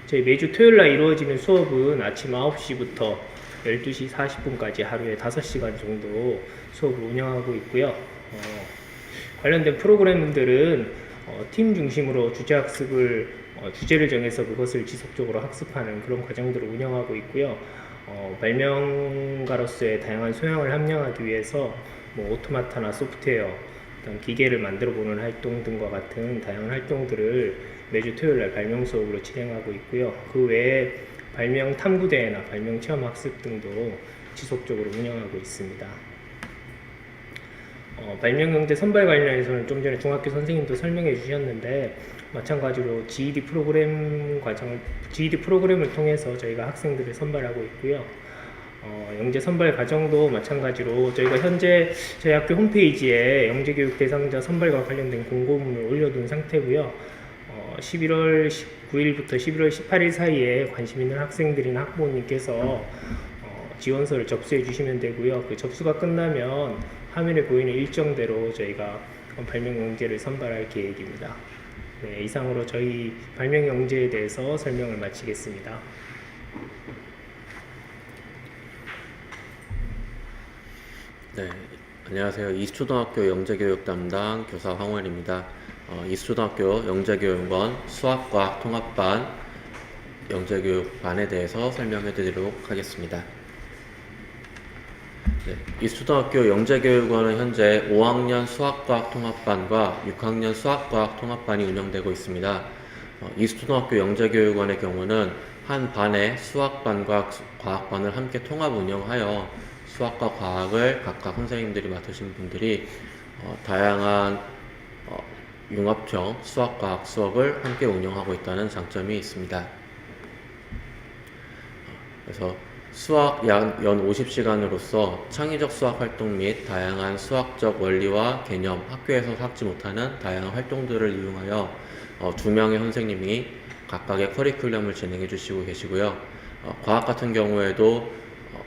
저희 매주 토요일날 이루어지는 수업은 아침 9시부터 12시 40분까지 하루에 5시간 정도 수업을 운영하고 있고요. 관련된 프로그램들은 팀 중심으로 주제학습을 주제를 정해서 그것을 지속적으로 학습하는 그런 과정들을 운영하고 있고요. 발명가로서의 다양한 소양을 함양하기 위해서 뭐 오토마타나 소프트웨어, 기계를 만들어 보는 활동 등과 같은 다양한 활동들을 매주 토요일날 발명 수업으로 진행하고 있고요. 그 외에 발명 탐구대회나 발명 체험 학습 등도 지속적으로 운영하고 있습니다. 발명 영재 선발 관련해서는 좀 전에 중학교 선생님도 설명해 주셨는데, 마찬가지로 GED 프로그램을 통해서 저희가 학생들을 선발하고 있고요. 영재 선발 과정도 마찬가지로 저희가 현재 저희 학교 홈페이지에 영재교육 대상자 선발과 관련된 공고문을 올려둔 상태고요. 11월 19일부터 11월 18일 사이에 관심 있는 학생들이나 학부모님께서 지원서를 접수해 주시면 되고요. 그 접수가 끝나면 화면에 보이는 일정대로 저희가 발명 영재를 선발할 계획입니다. 네, 이상으로 저희 발명 영재에 대해서 설명을 마치겠습니다. 네, 안녕하세요. 이수초등학교 영재교육 담당 교사 황원입니다. 이수초등학교 영재교육원 수학과학 통합반 영재교육반에 대해서 설명해 드리도록 하겠습니다. 네, 이수초등학교 영재교육원은 현재 5학년 수학과학 통합반과 6학년 수학과학 통합반이 운영되고 있습니다. 이수초등학교 영재교육원의 경우는 한 반에 수학반과 과학반을 함께 통합 운영하여 수학과 과학을 각각 선생님들이 맡으신 분들이 다양한 융합형 수학과학 수업을 함께 운영하고 있다는 장점이 있습니다. 그래서 수학 연 50시간으로서 창의적 수학 활동 및 다양한 수학적 원리와 개념, 학교에서 학지 못하는 다양한 활동들을 이용하여 2명의 선생님이 각각의 커리큘럼을 진행해 주시고 계시고요. 과학 같은 경우에도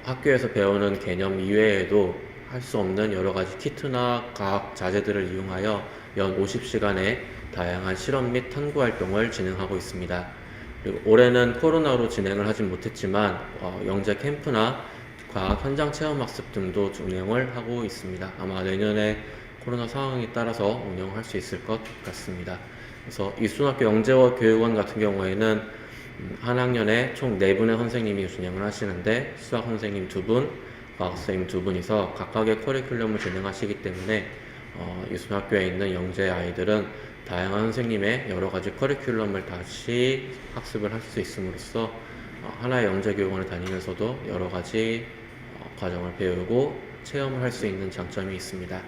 학교에서 배우는 개념 이외에도 할 수 없는 여러 가지 키트나 과학 자재들을 이용하여 연 50시간의 다양한 실험 및 탐구 활동을 진행하고 있습니다. 그리고 올해는 코로나로 진행을 하진 못했지만 영재 캠프나 과학 현장 체험 학습 등도 운영을 하고 있습니다. 아마 내년에 코로나 상황에 따라서 운영할 수 있을 것 같습니다. 그래서 이수초등학교 영재교육원 같은 경우에는 한 학년에 총 4분의 선생님이 진행을 하시는데 수학 선생님 2분, 과학 선생님 2분이서 각각의 커리큘럼을 진행하시기 때문에 이수초등학교에 있는 영재 아이들은 다양한 선생님의 여러 가지 커리큘럼을 다시 학습을 할 수 있음으로써 하나의 영재교육원을 다니면서도 여러 가지 과정을 배우고 체험을 할 수 있는 장점이 있습니다.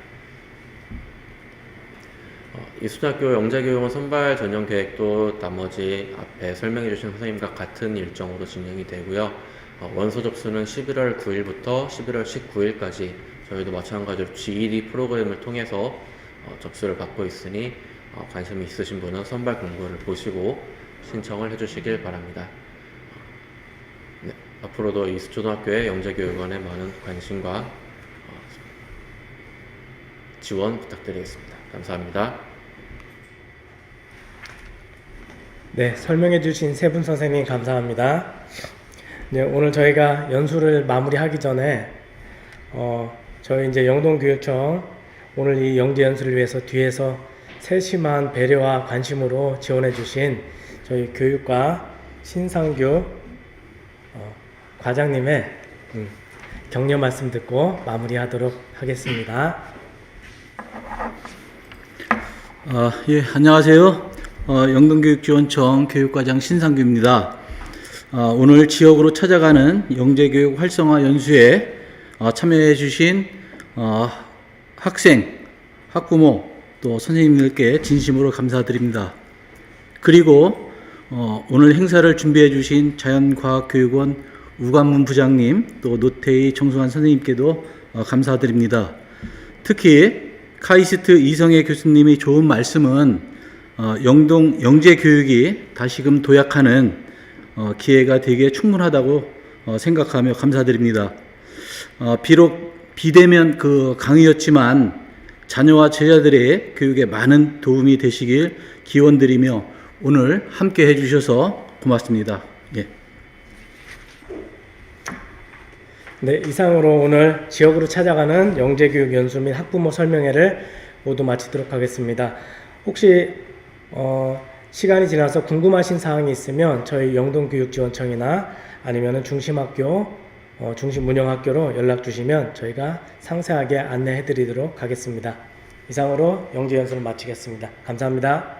이수초등학교 영재교육원 선발 전형 계획도 나머지 앞에 설명해 주신 선생님과 같은 일정으로 진행이 되고요. 원서 접수는 11월 9일부터 11월 19일까지 저희도 마찬가지로 GED 프로그램을 통해서 접수를 받고 있으니 관심이 있으신 분은 선발 공고를 보시고 신청을 해주시길 바랍니다. 네, 앞으로도 이수초등학교의 영재교육원에 많은 관심과 지원 부탁드리겠습니다. 감사합니다. 네, 설명해 주신 세 분 선생님 감사합니다. 네, 오늘 저희가 연수를 마무리하기 전에 저희 이제 영동교육청 오늘 이 영재 연수를 위해서 뒤에서 세심한 배려와 관심으로 지원해 주신 저희 교육과 신상규 과장님의 격려 말씀 듣고 마무리하도록 하겠습니다. 예, 안녕하세요. 영동교육지원청 교육과장 신상규입니다. 오늘 지역으로 찾아가는 영재교육 활성화 연수에 참여해 주신 학생, 학부모, 또 선생님들께 진심으로 감사드립니다. 그리고 오늘 행사를 준비해 주신 자연과학교육원 우관문 부장님, 또 노태희 정승환 선생님께도 감사드립니다. 특히 카이스트 이성애 교수님이 좋은 말씀은 영동 영재교육이 다시금 도약하는 기회가 되기에 충분하다고 생각하며 감사드립니다. 비록 비대면 강의였지만 자녀와 제자들의 교육에 많은 도움이 되시길 기원드리며 오늘 함께 해주셔서 고맙습니다. 예. 네, 이상으로 오늘 지역으로 찾아가는 영재교육 연수 및 학부모 설명회를 모두 마치도록 하겠습니다. 혹시 시간이 지나서 궁금하신 사항이 있으면 저희 영동교육지원청이나 아니면은 중심학교, 중심운영학교로 연락 주시면 저희가 상세하게 안내해 드리도록 하겠습니다. 이상으로 영재 연수를 마치겠습니다. 감사합니다.